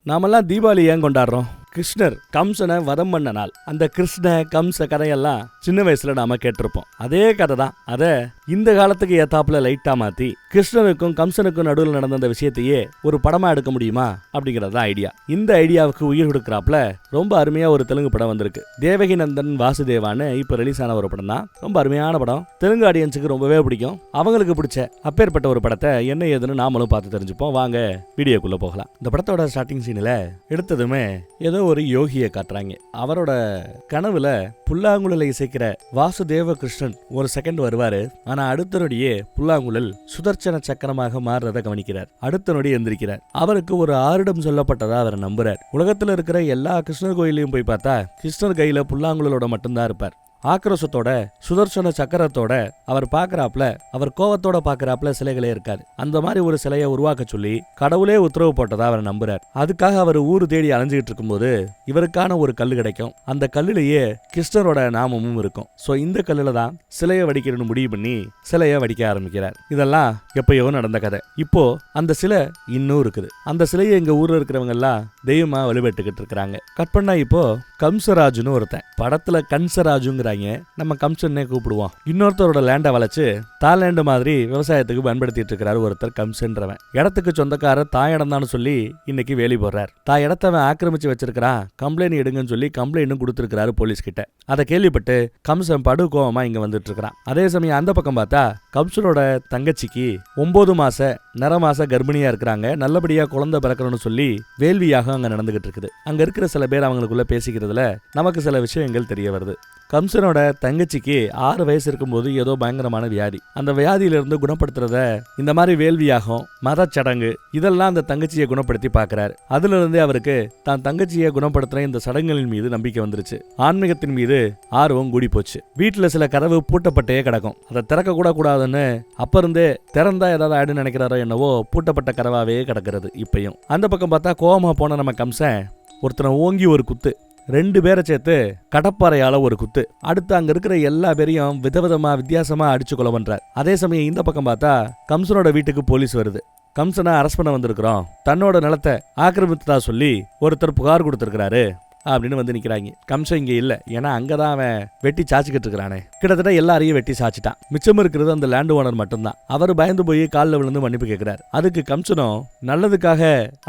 நாமெல்லாம் தீபாவளி ஏன் கொண்டாடுறோம்? கிருஷ்ணர் கம்சனை வதம் பண்ண நாள். அந்த கிருஷ்ண கம்ச கதையெல்லாம் சின்ன வயசுல நாம கேட்டிருப்போம். அதே கதை தான். அத இந்த காலத்துக்கு ஏத்தாப்புல லைட்டா மாத்தி கிருஷ்ணனுக்கும் கம்சனுக்கும் நடுவில் நடந்த அந்த விஷயத்தையே ஒரு படமா எடுக்க முடியுமா அப்படிங்கறது ஐடியா. இந்த ஐடியாவுக்கு உயிர் கொடுக்கறாப்புல ரொம்ப அருமையா ஒரு தெலுங்கு படம் வந்திருக்கு. தேவகி நந்தன் வாசுதேவான்னு இப்ப ரிலீஸ் ஆன ஒரு படம் தான். ரொம்ப அருமையான படம். தெலுங்கு ஆடியன்ஸுக்கு ரொம்பவே பிடிக்கும். அவங்களுக்கு பிடிச்ச அப்பேற்பட்ட ஒரு படத்தை என்ன ஏதுன்னு நாமளும் பார்த்து தெரிஞ்சுப்போம். வாங்க வீடியோக்குள்ள போகலாம். இந்த படத்தோட ஸ்டார்டிங் சீன்ல எடுத்ததுமே ஏதோ ஒரு யோகியை காட்டுறாங்க. அவரோட கனவுல புல்லாங்குழலை இசைக்கிற வாசுதேவ கிருஷ்ணன் ஒரு செகண்ட் வருவாரு. ஆனா அடுத்த நொடியே புல்லாங்குழல் சுதர்சன சக்கரமாக மாறுறத கவனிக்கிறார். அடுத்த நொடி எந்திரிக்கிறார். அவருக்கு ஒரு ஆரிடம் சொல்லப்பட்டதா அவர் நம்புறார். உலகத்துல இருக்கிற எல்லா கிருஷ்ணர் கோயிலையும் போய் பார்த்தா கிருஷ்ணர் கையில புல்லாங்குழலோட மட்டும்தான் இருப்பார். ஆக்ரோஷத்தோட சுதர்சன சக்கரத்தோட அவர் பாக்குறாப்ல, அவர் கோவத்தோட பாக்குறாப்ல சிலைகளே இருக்காது. அந்த மாதிரி ஒரு சிலையை உருவாக்க சொல்லி கடவுளே உத்தரவு போட்டதா அவர் நம்புறார். அதுக்காக அவர் ஊரு தேடி அலைஞ்சிட்டு இருக்கும்போது இவருக்கான ஒரு கல்லு கிடைக்கும். அந்த கல்லுலயே கிருஷ்ணரோட நாமமும் இருக்கும். சோ இந்த கல்லுல தான் சிலையை வடிக்கணும்னு முடிவு பண்ணி சிலையை வடிக்க ஆரம்பிக்கிறார். இதெல்லாம் எப்பயோ நடந்த கதை. இப்போ அந்த சிலை இன்னும் இருக்குது. அந்த சிலையை எங்க ஊர்ல இருக்கிறவங்க எல்லாம் தெய்வமா வழிபட்டுக்கிட்டு இருக்கிறாங்க. கட் பண்ணா இப்போ கம்சராஜுன்னு ஒருத்தன். படத்துல கம்சராஜுங்கிற நம்ம கம்சன்னே கூப்பிடுவோம். இன்னொருத்தரோட லேண்டை வளைச்சு தாய்லாந்து மாதிரி விவசாயத்துக்கு பயன்படுத்திட்டு இருக்கிறாரு ஒருத்தர் கம்சன்றவன். இடத்துக்கு சொந்தக்காரர் தாய் இடம் தான் சொல்லி இன்னைக்கு வேலி போடுறார். தாய் இடத்தவன் ஆக்கிரமிச்சு வச்சிருக்கிறான், கம்ப்ளைண்ட் எடுங்கன்னு சொல்லி கம்ப்ளைண்ட் கொடுத்திருக்கிறாரு போலீஸ் கிட்ட. அதை கேள்விப்பட்டு கம்சன் படு கோவமா இங்க வந்துட்டு இருக்கிறான். அதே சமயம் அந்த பக்கம் பார்த்தா கம்சனோட தங்கச்சிக்கு 9 மாச நிறமாச கர்ப்பிணியா இருக்கிறாங்க. நல்லபடியா குழந்தை பிறக்கணும்னு சொல்லி வேள்வியாக அங்க நடந்துகிட்டு இருக்குது. அங்க இருக்கிற சில பேர் அவங்களுக்குள்ள பேசிக்கிறதுல நமக்கு சில விஷயங்கள் தெரிய வருது. கம்சனோட தங்கச்சிக்கு 6 வயசு இருக்கும்போது ஏதோ பயங்கரமான வியாதி. அந்த வியாதியிலிருந்து குணப்படுத்துறத இந்த மாதிரி வேள்வியாகும், மத சடங்கு இதெல்லாம் அந்த தங்கச்சியை குணப்படுத்தி பாக்குறாரு. அதுல இருந்து அவருக்கு தான் தங்கச்சியை குணப்படுத்துற இந்த சடங்குகளின் மீது நம்பிக்கை வந்துருச்சு. ஆன்மீகத்தின் மீது ஆர்வம் கூடி போச்சு. வீட்டுல சில கதவு பூட்டப்பட்டே கிடக்கும். அதை திறக்க கூட கூடாதுன்னு அப்ப இருந்தே திறந்தா ஏதாவது ஆயிடுன்னு நினைக்கிறாரோ என்னவோ பூட்டப்பட்ட கதவாவே கிடக்கிறது இப்பயும். அந்த பக்கம் பார்த்தா கோவமா போன நம்ம கம்சன் ஒருத்தனை ஓங்கி ஒரு குத்து, 2 பேரை சேர்த்து கடப்பாறையால ஒரு குத்து, அடுத்து அங்க இருக்கிற எல்லா பேரையும் விதவிதமா வித்தியாசமா அடிச்சு கொலை பண்றார். அதே சமயம் இந்த பக்கம் பார்த்தா கம்சனோட வீட்டுக்கு போலீஸ் வருது. கம்சனை அரெஸ்ட் பண்ண வந்திருக்கிறோம், தன்னோட நிலத்தை ஆக்கிரமித்ததா சொல்லி ஒருத்தர் புகார் கொடுத்திருக்கிறாரு அப்படின்னு வந்து நிக்கிறாங்க. கம்சன் இங்க இல்ல, ஏன்னா அங்கதான் அவன் வெட்டி சாச்சிக்கிட்டு இருக்கிறானே. கிட்டத்தட்ட எல்லாரையும் வெட்டி சாச்சிட்டான். மிச்சம் இருக்கிறது அந்த லேண்ட் ஓனர் மட்டும்தான். அவர் பயந்து போய் காலில் விழுந்து மன்னிப்பு கேட்கிறார். அதுக்கு கம்சனும் நல்லதுக்காக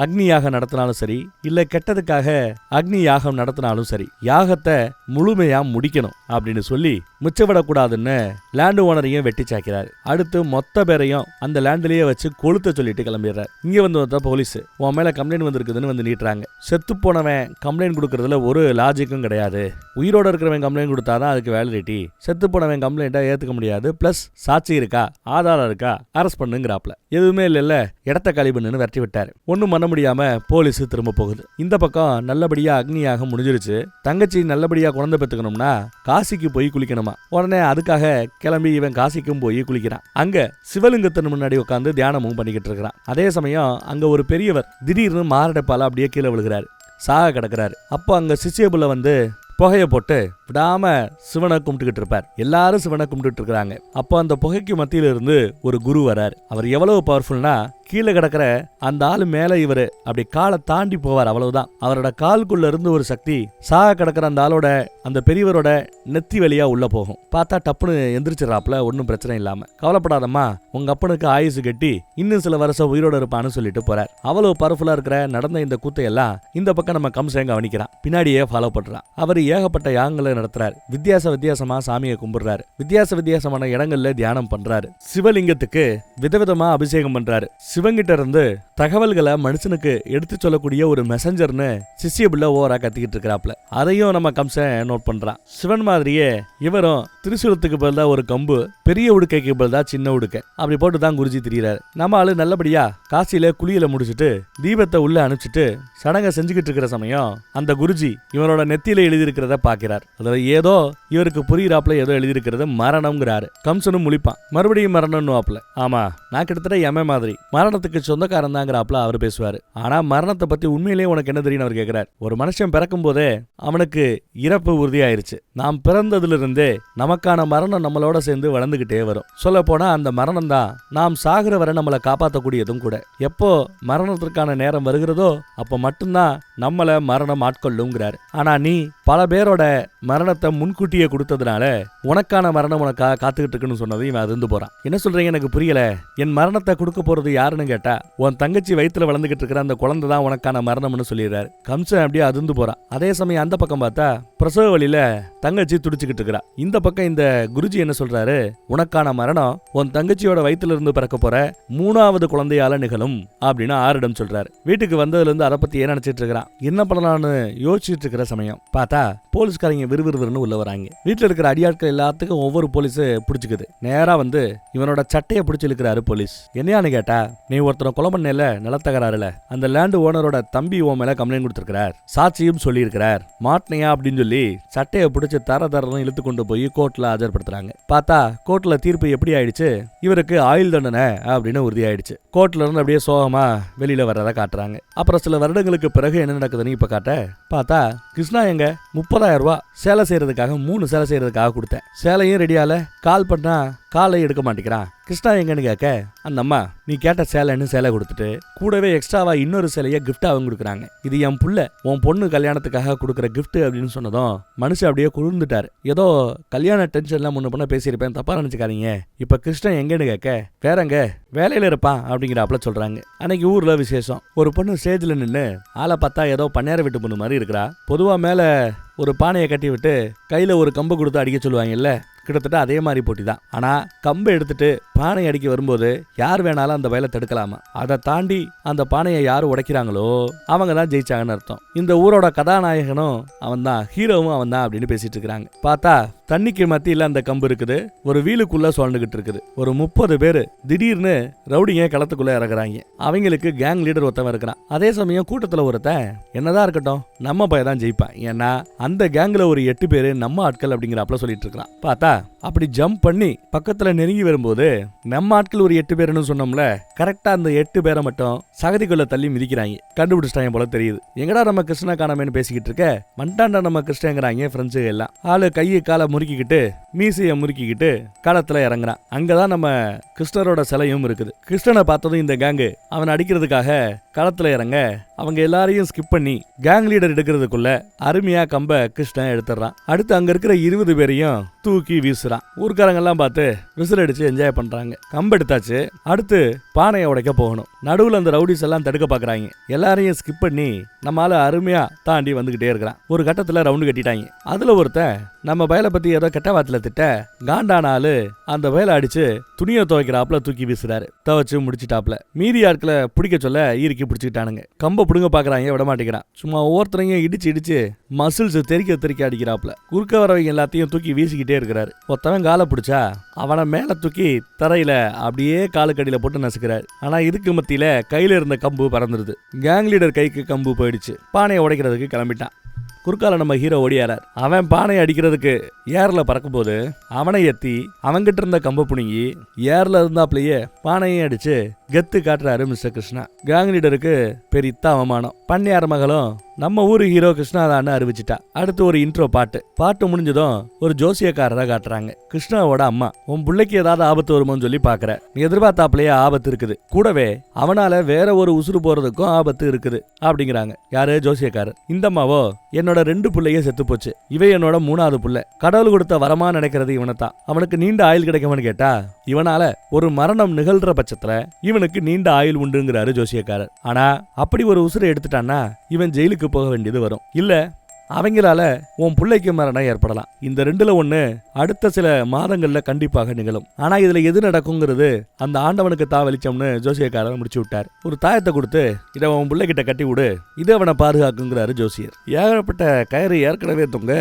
அக்னி யாகம் நடத்தினாலும் சரி, இல்ல கெட்டதுக்காக அக்னி யாகம் நடத்தினாலும் சரி, யாகத்தை முழுமையா முடிக்கணும் அப்படின்னு சொல்லி மிச்சவிடக்கூடாதுன்னு லேண்ட் ஓனரையும் வெட்டி சாக்கிறாரு. அடுத்து மொத்த பேரையும் அந்த லேண்ட்லயே வச்சு கொளுத்த சொல்லிட்டு கிளம்பிடுறாரு. இங்க வந்து வந்தா போலீஸ் உன் மேல கம்ப்ளைண்ட் வந்திருக்குதுன்னு வந்து நீட்டுறாங்க. செத்து போனவன் கம்ப்ளைண்ட் கொடுக்கறதுல ஒரு லாஜிக்கும் கிடையாது. உயிரோட இருக்கிறவன் கம்ப்ளைண்ட் கொடுத்தாதான் அதுக்கு வேலிடிட்டி. செத்து போனவன் கம்ப்ளைண்ட்டை ஏத்துக்க முடியாது. பிளஸ் சாட்சி இருக்கா, ஆதாரம் இருக்கா, அரெஸ்ட் பண்ணுங்கிறாப்ல. எதுவுமே இல்ல, இடத்த காலி பண்ணுன்னு விரட்டி விட்டாரு. ஒன்னும் பண்ண முடியாம போலீஸ் திரும்ப போகுது. இந்த பக்கம் நல்லபடியா அக்னியாக முடிஞ்சிருச்சு. தங்கச்சி நல்லபடியா குழந்தை பெத்துக்கணும்னா காசிக்கு போய் குளிக்கணுமா. உடனே அதுக்காக கிளம்பி இவன் காசிக்கும் போய் குளிக்கிறான். அங்க சிவலிங்கத்தின் முன்னாடி உட்காந்து தியானமும் பண்ணிக்கிட்டு இருக்கிறான். அதே சமயம் அங்க ஒரு பெரியவர் திடீர்னு மாரடைப்பால அப்படியே கீழே விழுகிறாரு, சாக கிடக்கிறாரு. அப்போ அங்க சிசியபுல வந்து புகையை போட்டு விடாம சிவனை கும்பிட்டுக்கிட்டு இருப்பார். எல்லாரும் சிவனை கும்பிட்டு இருக்கிறாங்க. அப்போ அந்த புகைக்கு மத்தியில இருந்து ஒரு குரு வராரு. அவர் எவ்வளவு பவர்ஃபுல்னா கீழே கிடக்கிற அந்த ஆளு மேல இவரு அப்படி காலை தாண்டி போவார். அவ்வளவுதான். அவரோட கால்குள்ள இருந்து ஒரு சக்தி சாக கிடக்கிற அந்த ஆளோட அந்த பெரியவரோட நெத்தி வழியா உள்ள போகும். பார்த்தா டப்புன்னு எந்திரிச்சிடறாப்ல, ஒன்னும் பிரச்சனை இல்லாம. கவலைப்படாதம்மா, உங்க அப்பனுக்கு ஆயுசு கட்டி இன்னும் சில வருஷம் உயிரோட இருப்பான்னு சொல்லிட்டு போறார். அவ்வளவு பவர்ஃபுல்லா இருக்கிற நடந்த இந்த கூத்தையெல்லாம் இந்த பக்கம் நம்ம கம்சன் கவனிக்கிறான். பின்னாடியே ஃபாலோ பண்றான். அவர் ஏகப்பட்ட யாகங்களை நடத்துறாரு. வித்தியாசமா சாமியை கும்பிடுறாரு. வித்தியாசமான இடங்கள்ல தியானம் பண்றாரு. சிவலிங்கத்துக்கு விதவிதமா அபிஷேகம் பண்றாரு. சிவங்கிட்ட இருந்து தகவல்களை மனுஷனுக்கு எடுத்து சொல்லக்கூடிய ஒரு மெசஞ்சர்னு சிசியபுள்ள ஓவரா கத்திக்கிட்டு இருக்கிறாப்ல. அதையும் நம்ம கம்சன் நோட் பண்றான். சிவன் மாதிரியே இவரும் திரிசூலத்துக்கு பதிலா ஒரு கம்பு, பெரிய உடுக்கைக்கு பதிலா சின்ன உடுக்கை அப்படி போட்டுதான் குருஜி திரியிறாரு. நம்ம ஆளு நல்லபடியா காசியில குளியல முடிச்சுட்டு தீபத்தை உள்ள அனுப்பிச்சிட்டு சடங்கை செஞ்சுக்கிட்டு இருக்கிற சமயம் அந்த குருஜி இவனோட நெத்தியில எழுதியிருக்கிறத பாக்கிறார். அதுல ஏதோ இவருக்கு புரியிறாப்ல ஏதோ எழுதியிருக்கிறது மரணம்ங்கிறாரு. கம்சனும் முழிப்பான். மறுபடியும் மரணம்னு வாப்ல. ஆமா, நான் கிட்டத்தட்ட எம மாதிரி மரண மரணத்துக்கு சொந்தக்காரன் தாங்கிறாப்ல அவர் பேசுவாரு. ஆனா மரணத்தை பத்தி உண்மையிலேயே உனக்கு என்ன தெரியும் அவர் கேட்கிறார். ஒரு மனுஷன் பிறக்கும் போதே அவனுக்கு இறப்பு உறுதியாயிருச்சு. நாம் பிறந்ததுல இருந்தே நமக்கான மரணம் நம்மளோட சேர்ந்து வளர்ந்துகிட்டே வரும். சொல்ல போனா அந்த மரணம் தான் நாம் சாகுற வரை நம்மளை காப்பாற்றக்கூடியதும் கூட. எப்போ மரணத்திற்கான நேரம் வருகிறதோ அப்ப மட்டும்தான் நம்மள மரணம் ஆட்கொள்ளுங்கிறாரு. ஆனா நீ பல பேரோட மரணத்தை முன்கூட்டியே கொடுத்ததுனால உனக்கான மரணம் உனக்காக காத்துக்கிட்டு இருக்குன்னு சொன்னது இவன் அதிர்ந்து போறான். என்ன சொல்றீங்க எனக்கு புரியல. என் மரணத்தை கொடுக்க போறது யாருன்னு கேட்டா உன் தங்கச்சி வயித்துல வளர்ந்துகிட்டு இருக்கிற அந்த குழந்தை தான் உனக்கான மரணம்னு சொல்லிடுறாரு. கம்சன் அப்படியே அதிர்ந்து போறான். அதே சமயம் அந்த பக்கம் பார்த்தா பிரசவ வழியில தங்கச்சி துடிச்சுக்கிட்டு இருக்கிறா. இந்த பக்கம் இந்த குருஜி என்ன சொல்றாரு, உனக்கான மரணம் உன் தங்கச்சியோட வயித்துல இருந்து பிறக்க போற 3வது குழந்தையால நிகழும் அப்படின்னு ஆரிடம் சொல்றாரு. வீட்டுக்கு வந்ததுல இருந்து அதை பத்தி ஏன் நினைச்சிட்டு இருக்கிறான், என்ன பண்ணலாம்னு யோசிச்சுட்டு இருக்கிற சமயம் பார்த்தா போலீஸ்காரங்க விறுவிறுன்னு உள்ள வராங்க. வீட்டுல இருக்கிற அடியாட்கள் எல்லாத்துக்கும் ஒவ்வொரு போலீஸ் பிடிச்சுக்குது. நேரா வந்து இவனோட சட்டையை பிடிச்சு இழுக்கிறாரு போலீஸ். என்னையான்னு கேட்டா, நீ ஒருத்தனை கொலை பண்ணல நிலத்தகராறுல அந்த லேண்ட் ஓனரோட தம்பி உன் மேல கம்ப்ளைண்ட் கொடுத்திருக்கிறார், சாட்சியும் சொல்லி இருக்கிறார், மாட்டினையா அப்படின்னு சொல்லி சட்டையை பிடிச்சு தரன்னு இழுத்து கொண்டு போய் கோர்ட்ல ஆஜர்படுத்துறாங்க. பார்த்தா கோர்ட்ல தீர்ப்பு எப்படி ஆயிடுச்சு, இவருக்கு ஆயுள் தண்டனை அப்படின்னு உறுதி ஆயிடுச்சு. கோர்ட்ல இருந்து அப்படியே சோகமா வெளியில வர்றதை காட்டுறாங்க. அப்புறம் சில வருடங்களுக்கு பிறகு என்ன நடக்குதுன்னு இப்ப காட்ட பார்த்தா கிருஷ்ணா எங்க 30,000 ரூபாய் சேலை செய்யறதுக்காக 3 சேலை செய்யறதுக்காக கொடுத்தேன். சேலையும் ரெடியால கால் பண்ணா காலை எடுக்க மாட்டேங்கிறான். கிருஷ்ணா எங்கன்னு கேட்க அந்த அம்மா நீ கேட்ட சேலைன்னு சேலை கொடுத்துட்டு கூடவே எக்ஸ்ட்ராவா இன்னொரு சேலையை கிஃப்டா அவங்க கொடுக்குறாங்க. இது என் புள்ள உன் பொண்ணு கல்யாணத்துக்காக கொடுக்குற கிஃப்ட் அப்படின்னு சொன்னதும் மனுஷன் அப்படியே குளிர்ந்துட்டாரு. ஏதோ கல்யாண டென்ஷன்லாம் முன்ன பண்ண பேசியிருப்பேன், தப்பா நினைச்சுக்காதீங்க. இப்ப கிருஷ்ணன் எங்கன்னு கேட்க வேறங்க வேலையில இருப்பான் அப்படிங்கிறாப்ல சொல்றாங்க. அன்னைக்கு ஊர்ல விசேஷம். ஒரு பொண்ணு ஸ்டேஜ்ல நின்று ஆளை பார்த்தா ஏதோ பண்ணையார வீட்டு பொண்ணு மாதிரி இருக்கிறா. பொதுவா மேல ஒரு பானையை கட்டி விட்டு கையில ஒரு கம்பு கொடுத்து அடிக்க சொல்லுவாங்கல்ல, கிட்டத்தட்ட அதே மாதிரி போட்டி தான். ஆனா கம்பை எடுத்துட்டு பானை அடிக்க வரும்போது யார் வேணாலும் அந்த வயலை தடுக்கலாமா. அதை தாண்டி அந்த பானையை யாரு உடைக்கிறாங்களோ அவங்க தான் ஜெயிச்சாங்கன்னு அர்த்தம். இந்த ஊரோட கதாநாயகனும் அவன் தான், ஹீரோவும் அவன் தான் அப்படின்னு பேசிட்டு இருக்கிறாங்க. பார்த்தா தண்ணிக்கு மத்தியில அந்த கம்பு இருக்குது, ஒரு வீலுக்குள்ள சுழண்டுகிட்டு இருக்குது. ஒரு 30 பேரு திடீர்னு ரவுடிங்க களத்துக்குள்ள இறங்குறாங்க. அவங்களுக்கு கேங் லீடர் ஒருத்தவன் இருக்கிறான். அதே சமயம் கூட்டத்துல ஒருத்தன் என்னதான் இருக்கட்டும் நம்ம பையன் தான் ஜெயிப்பான், ஏன்னா அந்த கேங்ல ஒரு 8 பேரு நம்ம ஆட்கள் அப்படிங்கிறாப்ல சொல்லிட்டு இருக்கிறான். பார்த்தா அப்படி ஜம்ப் பண்ணி பக்கத்துல நெருங்கி வரும்போது நம்ம ஆட்கள் ஒரு 8 பேருன்னு சொன்னோம்ல, கரெக்டா அந்த 8 பேரை மட்டும் சகதிக்குள்ள தள்ளி மிதிக்கிறாங்க. கண்டுபிடிச்சிட்டாங்க போல தெரியுது. எங்கடா நம்ம கிருஷ்ணா காணாமேன்னு பேசிக்கிட்டு இருக்க, மண்டாண்டா நம்ம கிருஷ்ணங்கிறாங்க ஃப்ரெண்ட்ஸு எல்லாம். ஆளு கையை காலை முறுக்கிக்கிட்டு மீசையை முறுக்கிக்கிட்டு களத்துல இறங்குறான். அங்கதான் நம்ம கிருஷ்ணரோட சிலையும் இருக்குது. கிருஷ்ணனை பார்த்ததும் இந்த கேங்கு அவன் அடிக்கிறதுக்காக களத்துல இறங்க அவங்க எல்லாரையும் ஸ்கிப் பண்ணி கேங் லீடர் எடுக்கிறதுக்குள்ள அருமையா கம்ப கிருஷ்ணன் எடுத்துறான். அடுத்து அங்க இருக்கிற 20 பேரையும் தூக்கி வீசுறான். ஊர்க்காரங்க எல்லாம் பார்த்து விசில் அடிச்சு என்ஜாய் பண்றாங்க. கம்பு எடுத்தாச்சு, அடுத்து பானையை உடைக்க போகணும். நடுவுல அந்த ரவுடிஸ் எல்லாம் தடுக்க பாக்குறாங்க. எல்லாரையும் ஸ்கிப் பண்ணி நம்மால அருமையா தாண்டி வந்துகிட்டே இருக்கிறான். ஒரு கட்டத்துல ரவுண்டு கட்டிட்டாங்க. அதுல ஒருத்தன் நம்ம வயலை பத்தி ஏதோ கெட்ட வாத்துல திட்ட காண்டானாலு அந்த வயலை அடிச்சு துணியை துவைக்கிறாப்புல தூக்கி வீசுறாரு. துவைச்சு முடிச்சுட்டாப்ல. மீதி ஆட்களை பிடிக்க சொல்ல ஈரிக்கி பிடிச்சிக்கிட்டானுங்க. கம்ப புடுங்க பாக்குறாங்க, விட மாட்டேங்கிறான். சும்மா ஒவ்வொருத்தரையும் இடிச்சு மசில்ஸ் தெறிக்க அடிக்கிறாப்புல. குறுக்க வரவங்க எல்லாத்தையும் தூக்கி வீசிக்கிட்டே இருக்கிறாரு. ஒருத்தவன் காலை பிடிச்சா அவனை மேல தூக்கி தரையில அப்படியே காலுக்கடியில போட்டு நசுக்கிறாரு. ஆனா இதுக்கு மத்தியில கையில இருந்த கம்பு பறந்துருது. கேங் லீடர் கைக்கு கம்பு போயிடுச்சு. பானையை உடைக்கிறதுக்கு கிளம்பிட்டான். குறுக்கால நம்ம ஹீரோ ஓடியாரார். அவன் பானையை அடிக்கிறதுக்கு ஏர்ல பறக்கும் போது அவனை எத்தி அவன்கிட்ட இருந்த கம்ப புடுங்கி ஏர்ல இருந்தாப்லயே பானையும் அடிச்சு கெத்து காட்டுறாரு மிஸ்டர் கிருஷ்ணா. கேங் லீடருக்கு பெரித்த அவமானம். பண்ணையார் மகளும் நம்ம ஊரு ஹீரோ கிருஷ்ணா தான் அறிவிச்சிட்டா. அடுத்து ஒரு இன்ட்ரோ பாட்டு முடிஞ்சதும் ஒரு ஜோசியக்காரரை காட்டுறாங்க. கிருஷ்ணாவோட அம்மா, உன் பிள்ளைக்கு ஏதாவது ஆபத்து வருமோன்னு சொல்லி பாக்குற, நீ எதிர்பார்த்தாப்லயே ஆபத்து இருக்குது, கூடவே அவனால வேற ஒரு உசுறு போறதுக்கும் ஆபத்து இருக்குது அப்படிங்கிறாங்க. யாரு? ஜோசியக்காரர். இந்த அம்மாவோ என்னோட 2 பிள்ளைய செத்து போச்சு, இவ என்னோட 3வது பிள்ளை, கடவுள் கொடுத்த வரமா நினைக்கிறது இவனைத்தான், அவனுக்கு நீண்ட ஆயுள் கிடைக்கும்னு கேட்டா இவனால ஒரு மரணம் நிகழ்ற பட்சத்துல இவனுக்கு நீண்ட ஆயுள் உண்டுங்கிறாரு ஜோசியக்காரர். ஆனா அப்படி ஒரு உசுரை எடுத்துட்டான்னா இவன் ஜெயிலுக்கு போக வேண்டியது வரும், இல்ல அவங்களால உன் பிள்ளைக்கு மரணம் ஏற்படலாம். இந்த 2ல 1 அடுத்த சில மாதங்கள்ல கண்டிப்பாக நிகழும். ஆனா இதுல எது நடக்குங்கிறது அந்த ஆண்டவனுக்கு தா வெளிச்சம்னு ஜோசியக்காரர் முடிச்சு விட்டார். ஒரு தாயத்தை கொடுத்து இதை உன் பிள்ளைகிட்ட கட்டி விடு, இது அவனை பாதுகாக்குங்கிறாரு ஜோசியர். ஏகப்பட்ட கயிறு ஏற்கனவே தொங்க,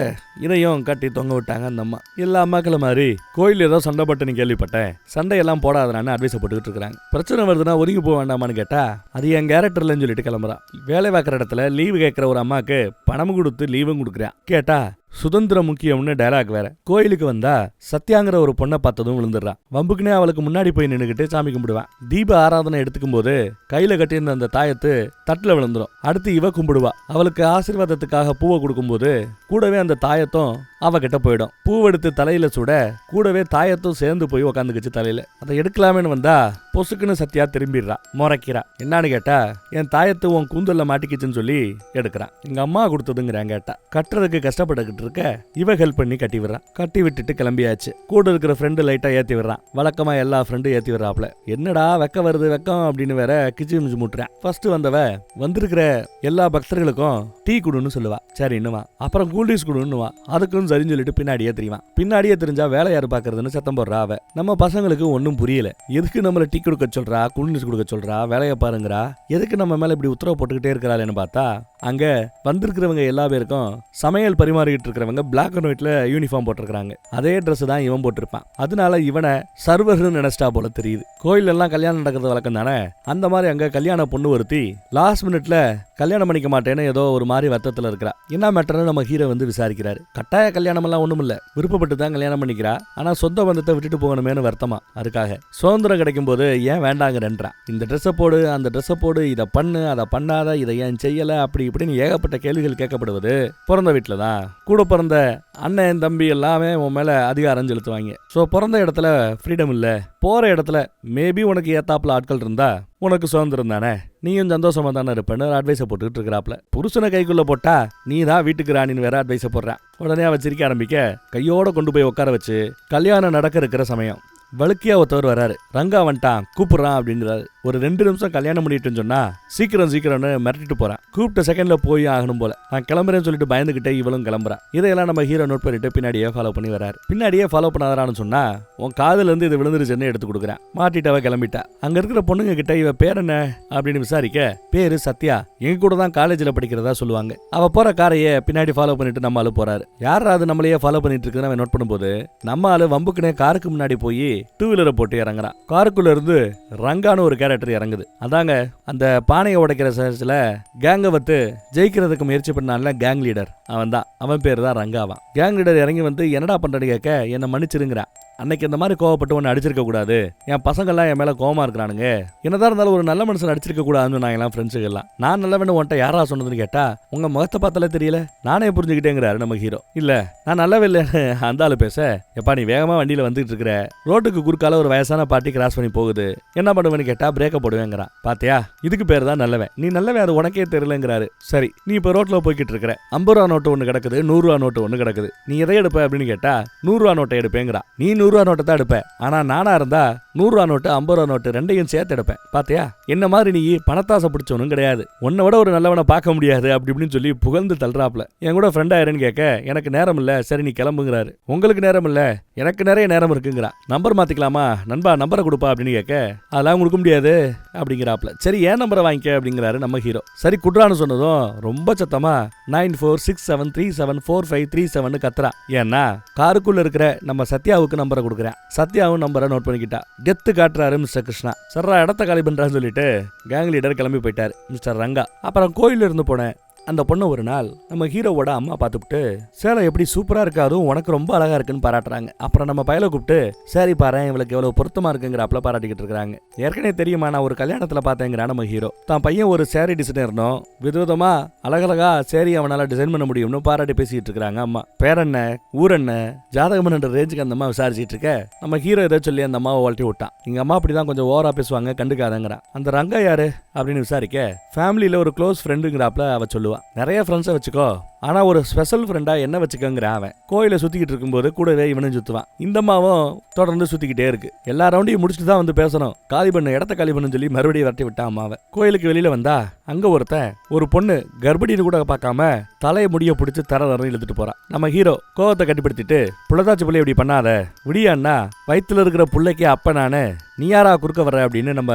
இதையும் கட்டி தொங்க விட்டாங்க அந்த அம்மா. எல்லா அம்மாக்களும் மாதிரி கோயில் ஏதோ சண்டை பட்டு நீ கேள்விப்பட்டேன், சண்டையெல்லாம் போடாதான்னு அட்வைஸ் போட்டுக்கிட்டு இருக்காங்க. பிரச்சனை வருதுன்னா ஒதுங்கி போக வேண்டாமான்னு கேட்டா அது என் கேரக்டர்லன்னு சொல்லிட்டு கிளம்புறான். வேலை பார்க்குற இடத்துல லீவு கேட்கிற ஒரு அம்மாக்கு பணம் கொடுத்து லீவும் கொடுக்குறான். கேட்டா சுதந்திரம் முக்கியம்னு டயலாக் வேற. கோயிலுக்கு வந்தா சத்யாங்கிற ஒரு பொண்ணை பார்த்ததும் விழுந்துடுறான். வம்புக்குனே அவளுக்கு முன்னாடி போய் நின்னுகிட்டு சாமி கும்பிடுவான். தீப ஆராதனை எடுத்துக்கும் போது கையில கட்டியிருந்த அந்த தாயத்து தட்டுல விழுந்துரும். அடுத்து இவ கும்பிடுவா. அவளுக்கு ஆசீர்வாதத்துக்காக பூவை கொடுக்கும்போது கூடவே அந்த தாயத்தும் அவகிட்ட போயிடும். பூவெடுத்து தலையில சுட கூடவே தாயத்தும் சேர்ந்து போய் உக்காந்துக்குச்சு தலையில. அதை எடுக்கலாமேன்னு வந்தா பொசுக்குன்னு சத்யா திரும்பிடுறா, முறைக்கிறா. என்னான்னு கேட்டா, என் தாயத்து உன் கூந்தல்ல மாட்டிக்கிச்சுன்னு சொல்லி எடுக்கிறான். எங்க அம்மா கொடுத்ததுங்கிறான். கேட்டா கட்டுறதுக்கு கஷ்டப்பட்டுக்கிட்டு இருக்க இவ ஹெல்ப் பண்ணி கட்டி விடுறான். கட்டி விட்டுட்டு கிளம்பியாச்சு. கூட இருக்கிற ஃப்ரெண்டு லைட்டா ஏத்தி விடுறான். வழக்கமா எல்லா ஃப்ரெண்டும் ஏத்தி விடுறாப்ல. என்னடா வெக்க வருது வெக்கம் அப்படின்னு வேற கிச்சு மிச்சு முட்டுறான். ஃபர்ஸ்ட் வந்தவ வந்திருக்கிற எல்லா பக்தர்களுக்கும் டீ குடுன்னு சொல்லுவா. சரி இன்னுவா. அப்புறம் கூல்ட்ரிங்க்ஸ் குடுன்னுவா. அதுக்கும் சரின்னு சொல்லிட்டு பின்னாடியே தெரியுவான். பின்னாடியே தெரிஞ்சா வேலை யாரு பாக்குறதுன்னு சத்தம் போடுறா அவ. நம்ம பசங்களுக்கு ஒன்னும் புரியல. எதுக்கு நம்மள டீ கொடுக்க சொல்றா, கூல்ட்ரிங்க்ஸ் கொடுக்க சொல்றா, வேலையை பாருங்கிறா, எதுக்கு நம்ம மேல இப்படி உத்தரவு போட்டுக்கிட்டே இருக்கிறாள்னு பார்த்தா, அங்க வந்திருக்கிறவங்க எல்லா பேருக்கும் சமையல் பரிமாறிக்கிட்டு இருக்கிறவங்க பிளாக் அண்ட் ஒயிட்ல யூனிஃபார்ம் போட்டிருக்காங்க. அதே ட்ரெஸ் தான் இவன் போட்டிருப்பான். அதனால இவனை சர்வர்னு நினைச்சிட்டா போல தெரியுது. கோயில் எல்லாம் கல்யாணம் நடக்கிறது வழக்கம் தானே. அந்த மாதிரி அங்க கல்யாண பொண்ணு ஒருத்தி லாஸ்ட் மினிட்ல கல்யாணம் பண்ணிக்க மாட்டேன்னு ஏதோ ஒரு மாதிரி வருத்தத்துல இருக்கிறா. என்ன மேட்டர்னு நம்ம ஹீரோ வந்து விசாரிக்கிறாரு. கட்டாய கல்யாணம் எல்லாம் ஒண்ணும் இல்ல, விருப்பப்பட்டு தான் கல்யாணம் பண்ணிக்கிறா. ஆனா சொந்த பந்தத்தை விட்டுட்டு போகணுமேனு வருத்தமா. அதுக்காக சுதந்திரம் கிடைக்கும் போது ஏன் வேண்டாங்கிறன்றா. இந்த ட்ரெஸ்ஸை போடு, அந்த ட்ரெஸ்ஸை போடு, இதை பண்ணு, அதை பண்ணாத, இதை ஏன் செய்யல, அப்படி இப்படின்னு ஏகப்பட்ட கேள்விகள் கேட்கப்படுவது பிறந்த வீட்டுல தான். கூட பிறந்த அண்ணன் தம்பி எல்லாமே உன் மேல அதிகாரம் செலுத்துவாங்க. ஸோ பிறந்த இடத்துல ஃப்ரீடம் இல்ல, போற இடத்துல மேபி உனக்கு ஏத்தாப்புல ஆட்கள் இருந்தா உனக்கு சுதந்திரம் தானே, நீயும் சந்தோஷமா தானே இருப்பேன்னு அட்வைஸை போட்டுக்கிட்டு இருக்கிறாப்ல. புருஷனை கைக்குள்ள போட்டா நீ தான் வீட்டுக்கு ராணின்னு வேற அட்வைஸை போடுறான். உடனே அவ சிரிக்க ஆரம்பிக்க கையோட கொண்டு போய் உட்கார வச்சு கல்யாணம் நடக்க இருக்கிற சமயம் வழுக்கியா ஒருத்தவர் வராரு. ரங்கா வந்துட்டான் கூப்பிடுறான் அப்படிங்கிறாரு. ஒரு 2 நிமிஷம் கல்யாணம் பண்ணிட்டுன்னு சொன்னா சீக்கிரம்னு மிரட்டிட்டு போறான். கூப்பிட்ட செகண்ட்ல போய் ஆகணும் போல. நான் கிளம்புறேன்னு சொல்லிட்டு பயந்துகிட்டே இவளும் கிளம்புறான். இதையெல்லாம் நம்ம ஹீரோ நோட் பண்ணிட்டு பின்னாடியே ஃபாலோ பண்ணி வராரு. பின்னாடியே ஃபாலோ பண்ணாதான்னு சொன்னா உன் காதுல இருந்து இது விழுந்துருச்சுன்னு எடுத்து கொடுக்குறேன். மாட்டிட்டவ கிளம்பிட்டா. அங்க இருக்கிற பொண்ணுங்க கிட்ட இவ பேர் என்ன அப்படின்னு விசாரிக்க, பேரு சத்யா, எங்க கூட தான் காலேஜ்ல படிக்கிறதா சொல்லுவாங்க. அவ போற காரையே பின்னாடி ஃபாலோ பண்ணிட்டு நம்ம ஆளு போறாரு. யாராவது நம்மளையே ஃபாலோ பண்ணிட்டு இருக்குன்னு அவன் நோட் பண்ணும்போது நம்ம ஆளு வம்புக்குனே காருக்கு முன்னாடி போய் 2 வீலரை போட்டு இறங்குறான். காருக்குள்ள இருந்து ரங்கான்னு ஒரு கேரக்டர் இறங்குது. அதாங்க அந்த பானையை உடைக்கிற சர்ச்சில் கேங்க வத்து ஜெயிக்கிறதுக்கு முயற்சி பண்ணான்ல கேங் லீடர், அவன் தான். அவன் பேர் தான் ரங்காவான். கேங் லீடர் இறங்கி வந்து என்னடா பண்றேன்னு கேட்க, என்னை மன்னிச்சிருங்கிறான். அன்னைக்கு இந்த மாதிரி கோவப்பட்டு ஒன்று அடிச்சிருக்க கூடாது, என் பசங்கள்லாம் என் மேல கோவமா இருக்கிறானுங்க, என்னதான் இருந்தாலும் ஒரு நல்ல மனுஷன் அடிச்சிருக்க கூடாதுன்னு நான் எல்லாம் ஃப்ரெண்ட்ஸுகள்லாம். நான் நல்லவன்னு உன்ட்ட யாரா சொன்னதுன்னு கேட்டா, உங்க முகத்தை பார்த்தாலே தெரியல, நானே புரிஞ்சுக்கிட்டேங்கிறாரு நம்ம ஹீரோ. இல்ல நான் நல்லவே இல்லைன்னு அந்த ஆளு பேச, எப்பா நீ வேகமா வண்டியில வந்துட்டு இருக்கிற, ரோட்டுக்கு குறுக்கால ஒரு வயசான பாட்டி கிராஸ் பண்ணி போகுது, என்ன பண்ணுவேன்னு கேட்டா பிரேக்க போடுவேங்கிறான். பாத்தியா இதுக்கு பேர் தான் நல்லவன், நீ நல்லவன் அது உனக்கே தெரியலங்கிறாரு. சரி நீ இப்ப ரோட்ல போய்கிட்டு இருக்கிற, 50 ரூபா நோட்டு ஒன்று கிடக்குது, 100 ரூபா நோட்டு ஒன்று கிடக்குது, நீ எதை எடுப்ப அப்படின்னு கேட்டா 100 ரூபா நோட்டை எடுப்பேங்கிறா. நீ 100 ரூபா நோட்டை தான் எடுப்பேன், ஆனா நானா இருந்தா 100 ரூபா நோட்டு 50 ரூபா நோட்டு ரெண்டையும் சேர்த்து எடுப்பேன். பாத்தியா என்ன மாதிரி நீ பணத்தாசை பிடிச்சவனும் கிடையாது, உன்னை விட ஒரு நல்லவனை பார்க்க முடியாது அப்படி இப்படின்னு சொல்லி புகழ்ந்து தள்ளுறாப்ல. என் கூட ஃப்ரெண்ட் ஆயிருன்னு கேட்க, எனக்கு நேரம் இல்ல, சரி நீ கிளம்புங்கிறாரு. உங்களுக்கு நேரம் இல்ல, எனக்கு நிறைய நேரம் இருக்குங்கிறா. நம்பர் மாத்திக்கலாமா நண்பா, நம்பரை கொடுப்பா அப்படின்னு கேட்க, அதெல்லாம் கொடுக்க முடியாது அப்படிங்கிறாப்ல. சரி ஏன் நம்பரை வாங்கிக்க அப்படிங்கிறாரு நம்ம ஹீரோ. சரி குட்ரான்னு சொன்னதும் ரொம்ப சத்தமா 9467374537 கத்துறா. ஏன்னா காருக்குள்ள இருக்கிற நம்ம சத்யாவுக்கு நம்பரை கொடுக்குறேன். சத்யாவும் நம்பரை நோட் பண்ணிக்கிட்டா. கெத்து காட்டுறாரு மிஸ்டர் கிருஷ்ணா. சர்ரா இடத்த காலி பண்றான்னு சொல்லிட்டு கேங் லீடர் கிளம்பி போயிட்டாரு மிஸ்டர் ரங்கா. அப்புறம் கோயில இருந்து போனேன் அந்த பொண்ணு ஒரு நாள் நம்ம ஹீரோவோட அம்மா பார்த்துட்டு, சேலை எப்படி சூப்பரா இருக்காதும் உனக்கு ரொம்ப அழகா இருக்குன்னு பாராட்டுறாங்க. அப்புறம் நம்ம பையலை கூப்பிட்டு, சரி பாரு இவளுக்கு எவ்வளவு பொருத்தமா இருக்குங்கிறாப்ல பாராட்டிக்கிட்டு இருக்காங்க. ஏற்கனவே தெரியுமா நான் ஒரு கல்யாணத்துல பார்த்தேங்கிறான் நம்ம ஹீரோ. தான் பையன் ஒரு சேரீ டிசைனர்னும் விதவிதமா அழகழகா சேரீ அவனால டிசைன் பண்ண முடியும்னு பாராட்டி பேசிட்டு இருக்காங்க அம்மா. பேரண்ண ஊரண்ண ஜாதகம் ரேஞ்சுக்கு அந்த அம்மா விசாரிச்சுட்டு இருக்க, நம்ம ஹீரோ ஏதோ சொல்லி அந்த அம்மாவை வளர்த்தி விட்டான். எங்க அம்மா அப்படிதான் கொஞ்சம் ஓவரா பேசுவாங்க, கண்டுக்காதங்கிறான். அந்த ரங்கா யாரு அப்படின்னு விசாரிக்க, ஃபேமிலியில ஒரு க்ளோஸ் ஃப்ரெண்டுங்கிறாப்ல அவ சொல்லுவா. நிறைய ஃப்ரெண்ட்ஸை வச்சுக்கோ, ஆனா ஒரு ஸ்பெஷல் ஃப்ரெண்டா என்ன வச்சுக்கோங்கிற அவன். கோயில சுத்திக்கிட்டு இருக்கும்போது கூடவே இவனும் சுத்துவான். இந்த அம்மாவும் தொடர்ந்து சுத்திக்கிட்டே இருக்கு. எல்லா ரவுண்டையும் முடிச்சுட்டு தான் வந்து பேசணும், காலி பண்ணு இடத்த காலி பண்ணு சொல்லி மறுபடியும் வரட்டி விட்டான் அம்மாவை. கோயிலுக்கு வெளியில வந்தா அங்க ஒருத்தன் ஒரு பொண்ணு கர்ப்பிணின்னு கூட பார்க்காம தலையை முடிய பிடிச்சி தர இழுத்துட்டு போறான். நம்ம ஹீரோ கோவத்தை கட்டுப்படுத்திட்டு, புள்ளதாச்சி பிள்ளை இப்படி பண்ணாத, விடியான்னா வயிற்றுல இருக்கிற புள்ளைக்கு அப்ப நானு, நீ யாரா குறுக்க வர்ற அப்படின்னு நம்ம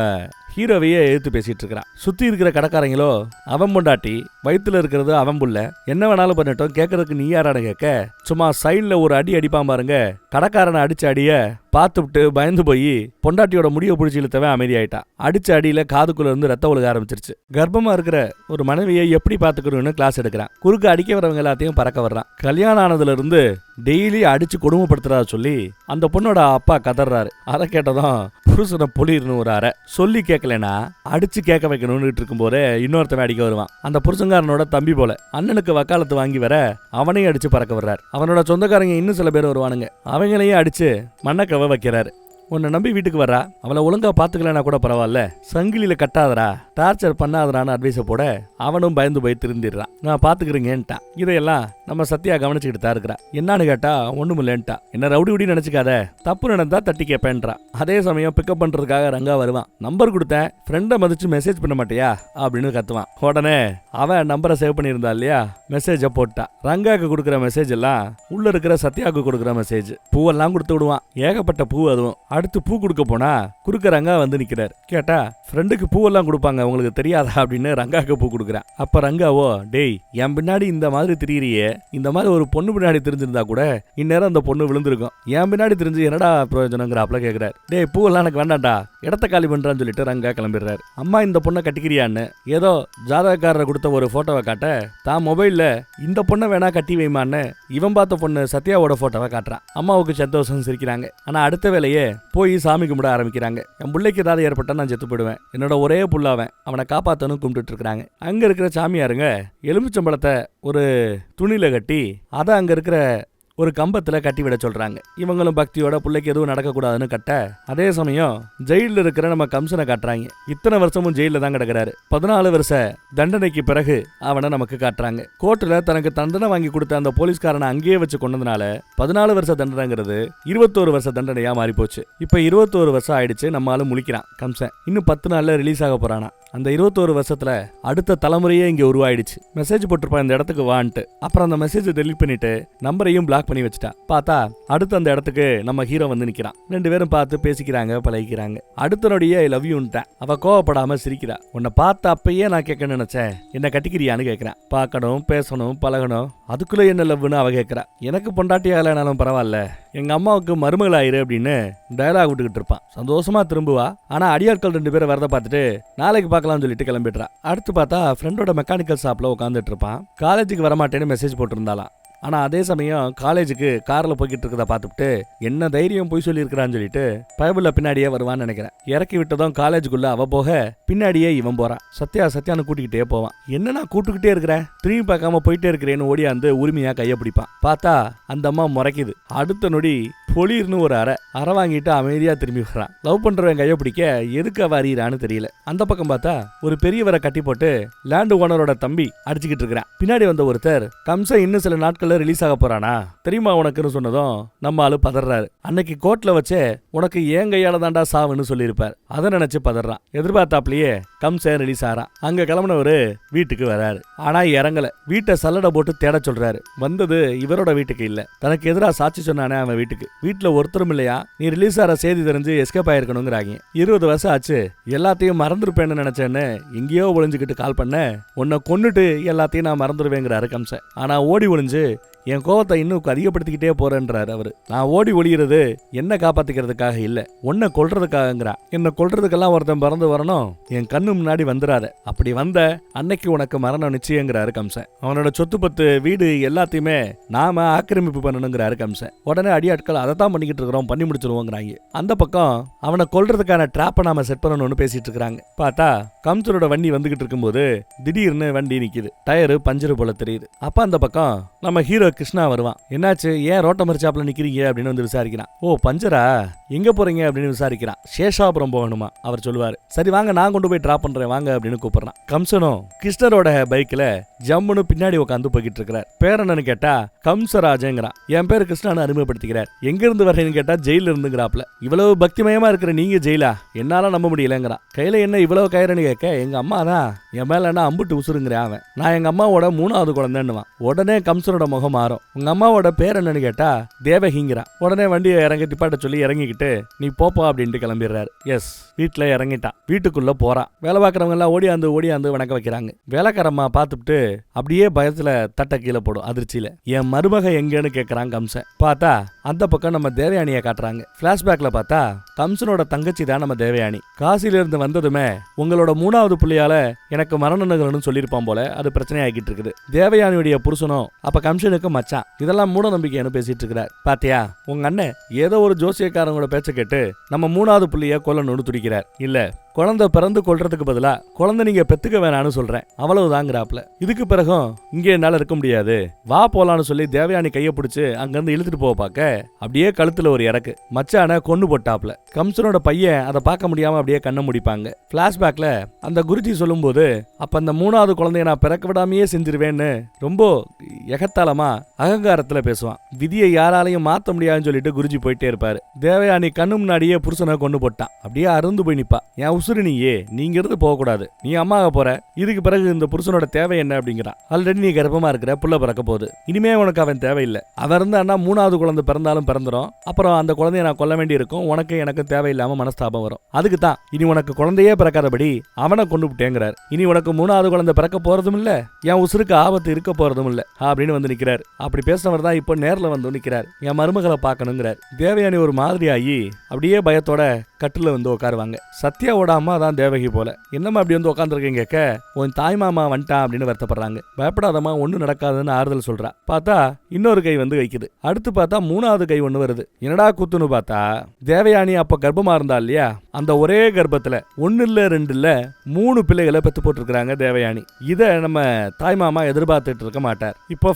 ஹீரோவையே எழுத்து பேசிட்டு இருக்கிறான். சுத்தி இருக்கிற கடைக்காரங்களோ அவன் பொண்டாட்டி, வயிற்றுல இருக்கிறது அவன் புள்ள, என்ன வேணாலும் பண்ணட்டும், கேட்கறதுக்கு நீ யாரான்னு கேட்க, சும்மா சைட்ல ஒரு அடி அடிப்பான் பாருங்க, கடைக்காரனை அடிச்ச அடிய பார்த்துவிட்டு பயந்து போய் பொண்டாட்டியோட முடியை பிடிச்சி இழுத்தவன் அமைதியாயிட்டா. அடிச்ச அடியில காதுக்குள்ள இருந்து ரத்த ஒழுக ஆரம்பிச்சிருச்சு. கர்ப்பமா இருக்கிற ஒரு மனைவியை எப்படி பாத்துக்கணும்னு கிளாஸ் எடுக்கிறான். குறுக்க அடிக்க வரவங்க எல்லாத்தையும் பறக்க வர்றான். கல்யாணம் ஆனதுல இருந்து டெய்லி அடிச்சு கொடுமைப்படுத்துறா சொல்லி அந்த பொண்ணோட அப்பா கதறாரு. அதை கேட்டதும் புருஷனை பொலிர்னு ஒரு அறை. சொல்லி கேட்கலனா அடிச்சு கேட்க வைக்கணும்னு இருக்கும் போதே இன்னொருத்தவன் அடிக்க வருவான். அந்த புருஷங்காரனோட தம்பி போல அண்ணனுக்கு வக்காலத்து வாங்கி வர அவனையும் அடிச்சு பறக்க வர்றாரு. அவனோட சொந்தக்காரங்க இன்னும் சில பேர் வருவானுங்க. அவங்களையும் அடிச்சு மண்ணக்கவ வைக்கிறாரு. உன்னை நம்பி வீட்டுக்கு வர்றா, அவளை ஒழுங்கா பாத்துக்கலனா கூட பரவாயில்ல, சங்கிலியில கட்டாதரா, டார்ச்சர் பண்ணாதரான்னு அட்வைஸ போட அவனும் பயந்து போய் திருந்திடுறான். நான் பாத்துக்கிறேங்கன்ட்டான். இதையெல்லாம் நம்ம சத்யா கவனிச்சுக்கிட்டு தான் இருக்கிறா. என்னன்னு கேட்டா ஒண்ணுமில்லன்ட்டா. என்ன ரவுடி நினைச்சுக்காத, தப்பு நடந்தா தட்டி கேப்பேன்றா. அதே சமயம் பிக்கப் பண்றதுக்காக ரங்கா வருவான். நம்பர் கொடுத்தேன், ஃப்ரெண்டை மதிச்சு மெசேஜ் பண்ண மாட்டியா அப்படின்னு கத்துவான். உடனே அவன் நம்பரை சேவ் பண்ணியிருந்தா இல்லையா, மெசேஜ போட்டா. ரங்காக்கு கொடுக்குற மெசேஜ் எல்லாம் உள்ள இருக்கிற சத்யாவுக்கு கொடுக்குற மெசேஜ். பூவெல்லாம் கொடுத்து விடுவான், ஏகப்பட்ட பூ. அதுவும் அடுத்து பூ கொடுக்க போனா குறுக்க ரங்கா வந்து நிக்கிறார். கேட்டா ஃப்ரெண்டுக்கு பூவெல்லாம் கொடுப்பாங்க, உங்களுக்கு தெரியாதா அப்படின்னு ரங்காக்கு பூ கொடுக்குறேன். அப்ப ரங்காவோ, டேய் என் பின்னாடி இந்த மாதிரி திரியிறியே, இந்த மாதிரி ஒரு பொண்ணு பின்னாடி தெரிஞ்சிருந்தா கூட இந்நேரம் அந்த பொண்ணு விழுந்திருக்கும், என் பின்னாடி தெரிஞ்சு என்னடா பிரயோஜனங்கிறாப்ல கேட்கிறார். டேய் பூவெல்லாம் எனக்கு வேண்டாம்டா, இடத்த காலி பண்றான்னு சொல்லிட்டு ரங்கா கிளம்பிடுறாரு. அம்மா இந்த பொண்ணை கட்டிக்கிறியான்னு ஏதோ ஜாதகக்காரரை கொடுத்த ஒரு போட்டோவை காட்ட தான் மொபைல்ல இந்த பொண்ணை வேணா கட்டி வைமான்னு இவன் பார்த்த பொண்ணு சத்யாவோட போட்டோவை காட்டுறான். அம்மாவுக்கு சந்தோஷம் சிரிக்கிறாங்க. ஆனா அடுத்த வேலையே போய் சாமி கும்பிட ஆரம்பிக்கிறாங்க. என் பிள்ளைக்கு ஏதாவது ஏற்பட்டா நான் செத்து போயிடுவேன், என்னோட ஒரே புள்ளாவன், அவனை காப்பாத்தனும் கும்பிட்டு இருக்காங்க. அங்க இருக்கிற சாமியாருங்க எலுமிச்சம்பழத்தை ஒரு துணியில கட்டி அதை அங்க இருக்கிற ஒரு கம்பத்துல கட்டி விட சொல்றாங்க. இவங்களும் பக்தியோட பிள்ளைக்கு எதுவும் நடக்கக்கூடாதுன்னு கட்ட, அதே சமயம் ஜெயில இருக்கிற நம்ம கம்சனை காட்டுறாங்க. இத்தனை வருஷமும் ஜெயில தான் கிடக்கிறாரு. 14 வருஷ தண்டனைக்கு பிறகு அவனை நமக்கு காட்டுறாங்க. கோர்ட்டுல தனக்கு தண்டனை வாங்கி கொடுத்த அந்த போலீஸ்காரனை அங்கேயே வச்சு கொண்டதுனால 14 வருஷ தண்டனைங்கிறது 21 வருஷ தண்டனையா மாறி போச்சு. இப்ப 21 வருஷம் ஆயிடுச்சு. நம்மளால முழிக்கிறான் கம்சன். இன்னும் 10 நாள்ல ரிலீஸ் ஆக போறானா. அந்த 21 வருஷத்துல அடுத்த தலைமுறையே இங்க உருவாயிடுச்சு. மெசேஜ் போட்டிருப்பான் இந்த இடத்துக்கு வான்ட்டு. அப்புறம் அந்த மெசேஜ் டெலிட் பண்ணிட்டு நம்பரையும் பிளாக் பண்ணி வச்சுட்டா. பார்த்தா அடுத்த அந்த இடத்துக்கு நம்ம ஹீரோ வந்து நிக்கிறான். 2 பேரும் பார்த்து பேசிக்கிறாங்க, பழகிக்கிறாங்க. அடுத்த நொடியே ஐ லவ் யூன்ட்டேன். அவ கோவப்படாம சிரிக்கிறா. உன்னை பார்த்த அப்பயே நான் கேட்கணும்னு நினைச்சேன், என்ன கட்டிக்கிறியான்னு கேட்கிறேன். பார்க்கணும், பேசணும், பழகணும், அதுக்குள்ள என்ன லவ்னு அவ கேட்கிறா. எனக்கு பொண்டாட்டியாகலனாலும் பரவாயில்ல, எங்க அம்மாவுக்கு மருமகள் ஆயிரு அப்படின்னு டயலாக் விட்டுக்கிட்டு இருப்பான். சந்தோஷமா திரும்புவா. ஆனா அடியாட்கள் 2 பேரை வரத பார்த்துட்டு நாளைக்கு பார்க்கலாம்னு சொல்லிட்டு கிளம்பிடுறா. அடுத்து பார்த்தா ஃப்ரெண்டோட மெக்கானிக்கல் ஷாப்ல உட்காந்துட்டு இருப்பான். காலேஜுக்கு வரமாட்டேன்னு மெசேஜ் போட்டிருந்தாலாம். ஆனா அதே சமயம் காலேஜுக்கு கார்ல போய்கிட்டு இருக்கத பார்த்துட்டு என்ன தைரியம் போய் சொல்லியிருக்கிறான்னு சொல்லிட்டு பைபிள்ல பின்னாடியே வருவான்னு நினைக்கிறேன். இறக்கி விட்டதும் காலேஜுக்குள்ள அவ போக பின்னாடியே இவன் போறான். சத்யான்னு கூட்டிக்கிட்டே போவான். என்னன்னா கூட்டுக்கிட்டே இருக்கிறேன், திரும்பி பார்க்காம போயிட்டே இருக்கிறேன்னு ஓடியாந்து உரிமையா கைய பிடிப்பான். பார்த்தா அந்த அம்மா முறைக்குது. அடுத்த நொடி பொலிர்னு ஒரு அரை வாங்கிட்டு அமைதியா திரும்பி வர்றான். லவ் பண்றவன் கைய பிடிக்க எதுக்கு அவ அறியறான்னு தெரியல. அந்த பக்கம் பார்த்தா ஒரு பெரியவரை கட்டி போட்டு லேண்ட் ஓனரோட தம்பி அடிச்சுக்கிட்டு இருக்கிறான். பின்னாடி வந்த ஒருத்தர் கம்சன் இன்னும் சில நாட்கள் ரிலீஸ் ஆக போறானா தெரியுமா உனக்குன்னு சொன்னதும் நம்ம ஆளு பதறாரு. அன்னைக்கு கோர்ட்ல வச்சே உனக்கு ஏன் கையால தாண்டா சாவுன்னு சொல்லியிருப்பார். அதை நினைச்சு பதறான். எதிர்பார்த்தாப்லயே கம்சன் ரிலீஸ் ஆறான். அங்க கிளம்பினவரு வீட்டுக்கு வராரு. ஆனா இறங்கல. வீட்டை சல்லடை போட்டு தேட சொல்றாரு. வந்தது இவரோட வீட்டுக்கு இல்ல, தனக்கு எதிராக சாட்சி சொன்னானே அவன் வீட்டுக்கு. வீட்டுல ஒருத்தரும் இல்லையா, நீ ரிலீஸ் ஆற செய்தி தெரிஞ்சு எஸ்கேப் ஆயிருக்கணுங்கிறாங்க. 20 வருஷம் ஆச்சு, எல்லாத்தையும் மறந்துருப்பேன்னு நினைச்சேன்னு எங்கேயோ ஒளிஞ்சுக்கிட்டு கால் பண்ண, உன்னை கொன்னுட்டு எல்லாத்தையும் நான் மறந்துடுவேங்கிறாரு கம்சன். ஆனா ஓடி ஒளிஞ்சு என் கோவத்தை இன்னும் அதிகப்படுத்திக்கிட்டே போறேன்றாரு அவரு. நான் ஓடி ஒளிகிறது என்ன காப்பாத்திக்கிறதுக்காக இல்ல, உன்னை கொல்றதுக்காகங்கிறா. என்ன கொல்றதுக்கெல்லாம் ஒருத்தன் பறந்து வரணும், என் கண்ணு முன்னாடி வந்துடாத, அப்படி வந்த அன்னைக்கு உனக்கு மரணம் நிச்சயங்கிறாரு கம்சன். அவனோட சொத்து பத்து வீடு எல்லாத்தையுமே நாம ஆக்கிரமிப்பு பண்ணணுங்கிறாரு கம்சன். உடனே அடியாட்கள் அதை தான் பண்ணிக்கிட்டு இருக்கிறோம், பண்ணி முடிச்சிருவோங்கிறாங்க. அந்த பக்கம் அவனை கொல்றதுக்கான டிராப்பை நாம செட் பண்ணணும்னு பேசிட்டு இருக்கிறாங்க. பார்த்தா கம்சனோட வண்டி வந்துகிட்டு இருக்கும்போது திடீர்னு வண்டி நிக்குது. டயரு பஞ்சரு போல தெரியுது. அப்ப அந்த பக்கம் நம்ம ஹீரோ கிருஷ்ணா வருவான். என்னாச்சு, ஏன் ரோட்ட மரிச்சாப்ல நிக்கிறீங்க அப்படின்னு வந்து விசாரிக்கிறான். ஓ பஞ்சரா, எங்க போறீங்க அப்படின்னு விசாரிக்கிறான். சேஷாபுரம் போகணுமா அவர் சொல்லுவாரு. சரி வாங்க நான் கொண்டு போய் டிராப் பண்றேன் வாங்க அப்படின்னு கூப்பிடுறான். கம்சனும் கிருஷ்ணரோட பைக்ல ஜம்முன்னு பின்னாடி உட்காந்து போய்கிட்டு இருக்கிறார். பேரன்னு கேட்டா கம்சராஜங்கிறான். என் பேரு கிருஷ்ணான்னு அறிமுகப்படுத்திக்கிறார். எங்க இருந்து வர்றேன்னு கேட்டா ஜெயில இருந்துங்கிறாப்ல. இவ்வளவு பக்திமயமா இருக்கிற நீங்க ஜெயிலா, என்னால நம்ப முடியலங்கிறான். கையில என்ன இவ்வளவு கயிறுன்னு கேட்க, எங்க அம்மா தான் என் மேல என்ன அம்புட்டு உசுருங்கிறேன் அவன். நான் எங்க அம்மாவோட 3வது குழந்தைன்னுவான். உடனே கம்சனோட கம்சனோட முகம் மாறும். உங்க அம்மாவோட பேர் என்னன்னு கேட்டா தேவகிங்கிறான். உடனே வண்டியை இறங்கி டிப்பாட்ட சொல்லி இறங்கிக்கிட்டு நீ போப்பா அப்படின்ட்டு கிளம்பிடுறாரு. எஸ், வீட்டுல இறங்கிட்டான். வீட்டுக்குள்ள போறான். வேலை பார்க்கறவங்க எல்லாம் ஓடியாந்து வணக்க வைக்கிறாங்க. வேலைக்காரம்மா பார்த்துட்டு அப்படியே பயத்துல தட்டை கீழே போடும் அதிர்ச்சியில. என் மருமக எங்கன்னு கேட்கறான் கம்சன். பார்த்தா அந்த பக்கம் நம்ம தேவயானியை காட்டுறாங்க. பிளாஷ்பேக்ல பார்த்தா கம்சனோட தங்கச்சி தான் நம்ம தேவயானி. காசில இருந்து வந்ததுமே உங்களோட 3வது புள்ளியால எனக்கு மரண நிகழ்னு சொல்லியிருப்பான் போல. அது பிரச்சனை ஆகிட்டு இருக்குது. தேவயானியுடைய புருஷனும் அப்ப கம்சனுக்கு மச்சான். இதெல்லாம் மூட நம்பிக்கைன்னு பேசிட்டு இருக்கிறார். பாத்தியா, உங்க அண்ணன் ஏதோ ஒரு ஜோசியக்காரங்களோட பேச்ச கேட்டு நம்ம 3வது புள்ளிய கொல்லணும்னு துடிக்கிறார். இல்ல, குழந்தை பிறந்து கொள்றதுக்கு பதிலா குழந்தை நீங்க பெத்துக்க வேணான்னு சொல்றேன், அவ்வளவுதாங்கிறாப்ல. இதுக்கு பிறகும் இங்கே என்னால இருக்க முடியாது, வா போலான்னு சொல்லி தேவயானி கைய பிடிச்சு அங்கிருந்து இழுத்துட்டு போக பார்க்க அப்படியே கழுத்துல ஒரு இறக்கு. மச்சான கொண்டு போட்டாப்ல. கம்சனோட பையன் அதை பார்க்க முடியாம அப்படியே கண்ணை முடிப்பாங்க. பிளாஷ்பேக்ல அந்த குருஜி சொல்லும் போது அப்ப அந்த 3வது குழந்தைய நான் பிறக்க விடாமையே செஞ்சிருவேன்னு ரொம்ப எகத்தாளமா அகங்காரத்துல பேசுவான். விதியை யாராலையும் மாத்த முடியாதுன்னு சொல்லிட்டு குருஜி போயிட்டே இருப்பாரு. தேவயானி கண்ணு முன்னாடியே புருஷனை கொண்டு போட்டான். அப்படியே அருந்து போய் நிப்பா. என் உசுறு நீயே, நீங்க இருந்து போக கூடாது, நீ அம்மாக போற, இதுக்கு பிறகு இந்த புருஷனோட தேவை என்ன அப்படிங்கிறான். ஆல்ரெடி நீ கர்ப்பமா இருக்கிற, புள்ள பிறக்க போகுது, இனிமே உனக்கு அவன் தேவையில்லை. அவன் இருந்தான்னா 3வது குழந்தை பிறந்தாலும் பிறந்துரும். அப்புறம் அந்த குழந்தைய நான் கொல்ல வேண்டி இருக்கும். உனக்கு எனக்கு தேவையில்லாம மனஸ்தாபம் வரும். அதுக்கு தான் இனி உனக்கு குழந்தையே பிறக்காதபடி அவனை கொண்டு விட்டேங்கிறார். இனி உனக்கு 3வது குழந்தை பிறக்க போறதும் இல்ல, என் உசுருக்கு ஆபத்து இருக்க போறதும் இல்ல அப்படின்னு வந்து நிக்கிறார். அப்படி பேசினவர் தான் இப்போ நேர்ல வந்து நிக்கிறார். என் மருமகளை பார்க்கணுங்கிறார். தேவயானி ஒரு மாதிரி ஆகி அப்படியே பயத்தோட கட்டுல வந்து உட்காருவாங்க. சத்யாவோட அம்மா தான் தேவகி போல. என்னம்மா அப்படி வந்து உட்காந்துருக்கீங்க கேட்க, உன் தாய் மாமா வந்துட்டான் அப்படின்னு வருத்தப்படுறாங்க. பயப்படாதம்மா, ஒன்னும் நடக்காதுன்னு ஆறுதல் சொல்றா. பார்த்தா இன்னொரு கை வந்து வைக்குது. அடுத்து பார்த்தா 3வது கை ஒண்ணு வருது. என்னடா குத்துன்னு பார்த்தா தேவயானி அப்ப கர்ப்பமா இருந்தா இல்லையா, அந்த ஒரே கர்ப்பத்துல 1 இல்ல 2 இல்ல 3 பிள்ளைகளை பெத்து போட்டிருக்காங்க தேவயானி. இத நம்ம தாய் மாமா எதிர்பார்த்துட்டு இருக்க மாட்டார். இப்போ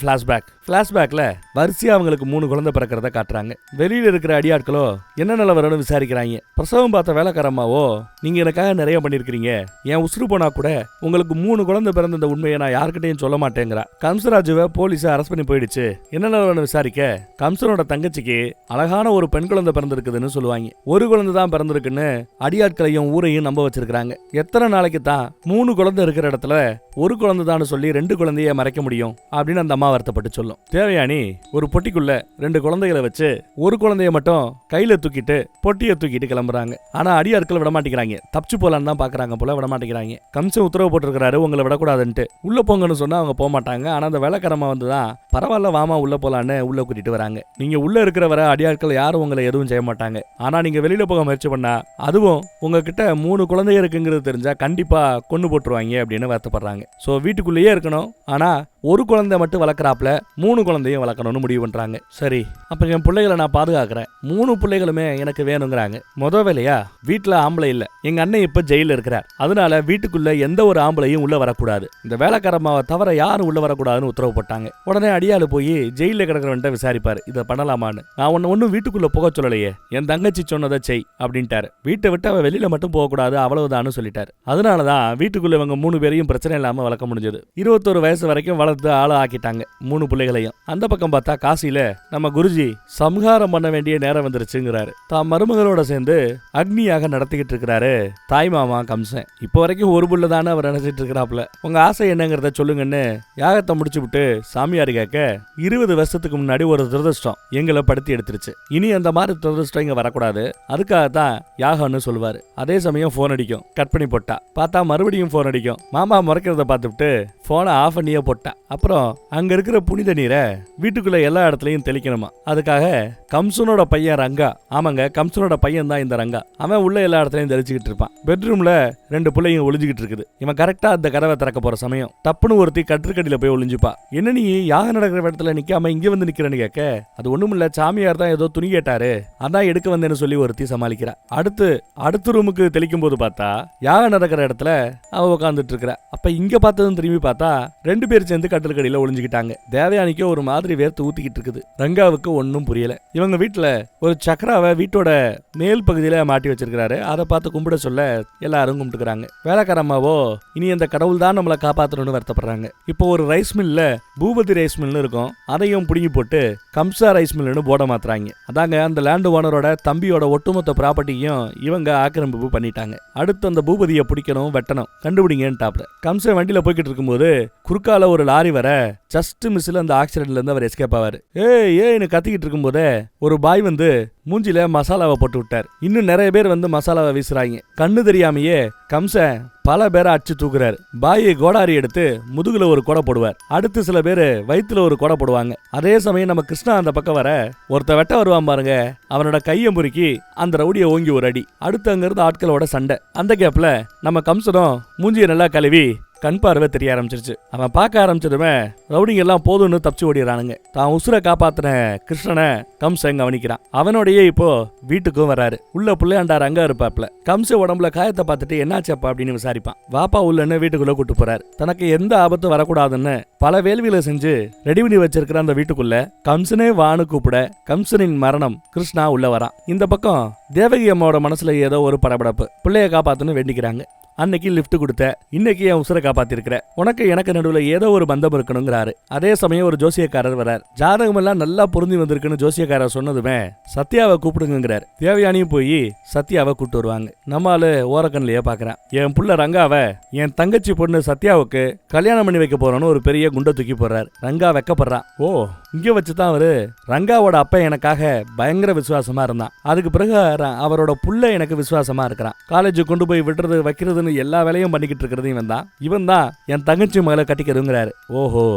பிளாஷ்பேக்ல வரிசையா அவங்களுக்கு 3 குழந்தை பிறக்கிறத காட்டுறாங்க. வெளியில இருக்கிற அடியாட்களோ என்ன நிலவரம்னு விசாரிக்கிறாங்க. பிரசவம் பார்த்த வேலைக்காரம்மாவோ, நீங்க எனக்காக நிறைய பண்ணிருக்கீங்க, என் உசுறு போனா கூட உங்களுக்கு 3 குழந்தை பிறந்த இந்த உண்மையை நான் யாருக்கிட்டையும் சொல்ல மாட்டேங்கிறா. கம்சராஜுவை போலீஸ் அரெஸ்ட் பண்ணி போயிடுச்சு. என்ன நிலவரம்னு விசாரிக்க கம்சனோட தங்கச்சிக்கு அழகான ஒரு பெண் குழந்தை பிறந்திருக்குதுன்னு சொல்லுவாங்க. ஒரு குழந்தை தான் பிறந்திருக்குன்னு அடியாட்களையும் ஊரையும் நம்ப வச்சிருக்காங்க. எத்தனை நாளைக்கு தான் 3 குழந்தை இருக்கிற இடத்துல ஒரு குழந்தை தான் சொல்லி 2 குழந்தைய மறைக்க முடியும் அப்படின்னு அந்த அம்மா வருத்தப்பட்டு சொல்லும். தேவயானி ஒரு பொட்டிக்குள்ள 2 குழந்தைகளை வச்சு ஒரு குழந்தைய மட்டும் கையில தூக்கிட்டு பொட்டியை தூக்கிட்டு கிளம்புறாங்க. ஆனா அடியாட்கள் விட மாட்டேங்கிறாங்க. தப்பிச்சு போலான்னு தான் பாக்குறாங்க போல, விட மாட்டேங்கிறாங்க. கம்சன் உத்தரவு போட்டிருக்காரு உங்களை விடக்கூடாதுன்ட்டு. உள்ள போங்கன்னு சொன்னா அவங்க போக மாட்டாங்க. ஆனா அந்த வேலைக்காரமா வந்துதான் பரவாயில்ல வாமா உள்ள போலான்னு உள்ள கூட்டிட்டு வராங்க. நீங்க உள்ள இருக்கிற வர அடியாட்கள் யாரும் உங்களை எதுவும் செய்ய மாட்டாங்க. ஆனா நீங்க வெளியில போக முயற்சி பண்ணா, அதுவும் உங்ககிட்ட 3 குழந்தைங்க இருக்குங்கிறது தெரிஞ்சா கண்டிப்பா கொண்டு போட்டுருவாங்க அப்படின்னு வருத்தப்படுறாங்க. சோ வீட்டுக்குள்ளேயே இருக்கணும், ஆனா ஒரு குழந்தை மட்டும் வளர்க்குறாப்ல 3 குழந்தையும் வளர்க்கணும்னு முடிவு பண்றாங்க. சரி, அப்ப என் பிள்ளைகளை நான் பாதுகாக்கிறேன், 3 பிள்ளைகளுமே எனக்கு வேணுங்கிறாங்க. முத வேலையா வீட்டுல ஆம்பளை இல்ல, எங்க அண்ணன் இப்ப ஜெயில இருக்கிறார். அதனால வீட்டுக்குள்ள எந்த ஒரு ஆம்பளையும் உள்ள வரக்கூடாது, இந்த வேலைக்காரமாவை தவிர யாரும் உள்ள வரக்கூடாதுன்னு உத்தரவு போட்டாங்க. உடனே அடியாளு போய் ஜெயில கிடக்கிறவன்ட்ட விசாரிப்பாரு, இதை பண்ணலாமான்னு. நான் ஒன்னும் வீட்டுக்குள்ள போக சொல்லலையே, என் தங்கச்சி சொன்னதை செய் அப்படின்ட்டாரு. வீட்டை விட்டு அவ வெளியில மட்டும் போக கூடாது, அவ்வளவுதான் சொல்லிட்டாரு. அதனாலதான் வீட்டுக்குள்ள இவங்க 3 பேரையும் பிரச்சனை இல்லாம வளர்க்க முடிஞ்சது. 21 வயசு வரைக்கும் வளர்த்து ஆள ஆக்கிட்டாங்க 3 பிள்ளைகளையும். அந்த பக்கம் பார்த்தா காசியில நம்ம குருஜி சம்ஹாரம் பண்ண வேண்டிய நேரம் வந்துருச்சுங்கிறாரு. தான் மருமகளோட சேர்ந்து அக்னியாக நடத்திக்கிட்டு இருக்கிறாரு தாய் மாமா கம்சன். இப்போ வரைக்கும் ஒரு புள்ள தானே அவர் நினைச்சிட்டு இருக்கிறாப்ல. உங்க ஆசை என்னங்கிறத சொல்லுங்கன்னு யாகத்தை முடிச்சு விட்டு சாமியார் கேட்க, 20 வருஷத்துக்கு முன்னாடி ஒரு துரதிருஷ்டம் எங்களை படுத்தி எடுத்துருச்சு, இனி அந்த மாதிரி துரதிருஷ்டம் இங்க வரக்கூடாது, அதுக்காகத்தான் யாகம்னு சொல்லுவாரு. அதே சமயம் போன் அடிக்கும், கட் பண்ணி போட்டா. பார்த்தா மறுபடியும் போன் அடிக்கும். மாமா முறைக்கிறத பார்த்துட்டு போனை ஆஃப் பண்ணியே போட்டா. அப்புறம் அங்க இருக்கிற புனித நீரை வீட்டுக்குள்ள எல்லா இடத்துலயும் தெளிக்கணுமா. அதுக்காக கம்சனோட பையன் ரங்கா, ஆமாங்க கம்சனோட பையன் தான் இந்த ரங்கா, அவன் உள்ள எல்லா இடத்துலயும் தெளிச்சுக்கிட்டு இருப்பான். பெட்ரூம்ல 2 பிள்ளைங்க ஒளிஞ்சுக்கிட்டு இருக்குது. இவன் கரெக்டா அந்த கதவை திறக்க போற சமயம் டப்புன்னு ஒருத்தி கட்டில போய் ஒளிஞ்சுப்பா. என்ன நீ யாகம் நடக்கிற இடத்துல நிக்காம இங்க வந்து நிக்கிறேன்னு கேட்க, அது ஒண்ணுமில்ல, சாமியார் தான் ஏதோ துணி கேட்டாரு, அதான் எடுக்க வந்தேன்னு சொல்லி ஒருத்தி சமாளிக்கிறா. அடுத்த ரூமுக்கு தெளிக்கும் போது பார்த்தா யாகம் நடக்கிற இடத்துல அவ உட்காந்துட்டு இருக்கிற. அப்ப இங்க பார்த்ததும் திரும்பி பார்த்தா 2 பேர் சேர்ந்து கட்டில ஒளிஞ்சுக்கிட்டாங்க. தேவயானிக்கு ஒரு மாதிரி வேர்த்து ஊத்திக்கிட்டு இருக்குது. ரங்காவுக்கு ஒன்னும் புரியல. இவங்க வீட்டுல ஒரு சக்கராவை வீட்டோட மேல் பகுதியில மாட்டி வச்சிருக்காரு. அதை பார்த்து கும்பிட சொல்ல எல்லாரும் கும்பிட்டுக்கிறாங்க. வேலைக்காரம்மாவோ இனி அந்த கடவுள் தான் நம்மளை காப்பாற்றணும்னு வருத்தப்படுறாங்க. இப்போ ஒரு ரைஸ் மில்ல பூபதி ரைஸ் மில்னு இருக்கும், அதையும் புடுங்கி போட்டு கம்சா ரைஸ் மில்னு போட மாத்துறாங்க. அதாங்க அந்த லேண்ட் ஓனரோட தம்பியோட ஒட்டுமொத்த ப்ராப்பர்ட்டியும் இவங்க ஆக்கிரமிப்பு பண்ணிட்டாங்க. அடுத்து அந்த பூபதியை பிடிக்கணும், வெட்டணும், கண்டுபிடிங்கன்னு டாப்ல. கம்சன் வண்டியில போய்கிட்டு இருக்கும்போது குறுக்கால ஒரு லாரி வர ஜஸ்ட் மிஸ்ல அந்த ஆக்சிடென்ட்ல இருந்து அவர் எஸ்கேப் ஆவாரு. ஏன்னு கத்திக்கிட்டு இருக்கும் போதே ஒரு பாய் வந்து மூஞ்சில மசாலாவை போட்டு விட்டார். இன்னும் நிறைய பேர் வந்து மசாலாவை வீசுறாங்க. கண்ணு தெரியாமையே கம்சன் பல பேரை அடிச்சு தூக்குறாரு. பாயை கோடாரி எடுத்து முதுகுல ஒரு கொடை போடுவார். அடுத்து சில பேரு வயிற்றுல ஒரு கொடை போடுவாங்க. அதே சமயம் நம்ம கிருஷ்ணா அந்த பக்கம் வர ஒருத்த வெட்ட வருவான் பாருங்க, அவனோட கையை முறுக்கி அந்த ரவுடியை ஓங்கி ஒரு அடி. அடுத்து அங்க இருந்து ஆட்களோட சண்டை. அந்த கேப்ல நம்ம கம்சனும் மூஞ்சியை நல்லா கழுவி கண் பார்வை தெரிய ஆரம்பிச்சிருச்சு. அவன் பார்க்க ஆரம்பிச்சதுமே ரவுடிங்க எல்லாம் போதும்னு தப்பிச்சு ஓடிடுறானுங்க. தான் உசுரை காப்பாத்தின கிருஷ்ணனை கம்சன் கவனிக்கிறான். அவனோடயே இப்போ வீட்டுக்கும் வராரு. உள்ள புள்ளையாண்டார் அங்க இருப்பாப்ல. கம்ச உடம்புல காயத்தை பார்த்துட்டு என்னாச்சப்பா அப்படின்னு விசாரிப்பான். வாப்பா உள்ளன்னு வீட்டுக்குள்ள கூட்டு போறாரு. தனக்கு எந்த ஆபத்தும் வரக்கூடாதுன்னு பல வேள்விகளை செஞ்சு ரெடி பண்ணி வச்சிருக்கிற அந்த வீட்டுக்குள்ள கம்சனே வானு கூப்பிட கம்சனின் மரணம் கிருஷ்ணா உள்ள வரான். இந்த பக்கம் தேவகி அம்மாவோட மனசுல ஏதோ ஒரு படபடப்பு. பிள்ளைய காப்பாத்துன்னு வேண்டிக்கிறாங்க. அன்னைக்கு லிஃப்ட் கொடுத்த, இன்னைக்கு என் உசுரை காப்பாத்திருக்கிற, உனக்கு எனக்கு நடுவுல ஏதோ ஒரு பந்தம் இருக்கணுங்கிறாரு. அதே சமயம் ஒரு ஜோசியக்காரர் வரார். ஜாதகம் எல்லாம் நல்லா பொருந்தி வந்திருக்குன்னு ஜோசியக்காரர் சொன்னதுமே சத்யாவை கூப்பிடுங்கிறார். தேவயானியும் போய் சத்யாவை கூப்பிட்டு வருவாங்க. நம்மால ஓரக்கண்ணிலேயே பாக்குறான். என் புள்ள ரங்காவை என் தங்கச்சி பொண்ணு சத்யாவுக்கு கல்யாணம் பண்ணி வைக்க போறோன்னு ஒரு பெரிய குண்டை தூக்கி போடுறாரு. ரங்கா வெக்கப்படுறான். ஓ, இங்க வச்சுதான் அவரு ரங்காவோட அப்பா எனக்காக பயங்கர விசுவாசமா இருந்தான். அதுக்கு பிறகு அவரோட புள்ள எனக்கு விசுவாசமா இருக்கிறான். காலேஜ் கொண்டு போய் விடுறது வைக்கிறது எல்லா வேலையும் பண்ணிக்கிட்டு இருக்கிறது இவன் தான் என் தங்கச்சி மகளை கட்டிக்கிறதுங்கிறாரு. ஓஹோ,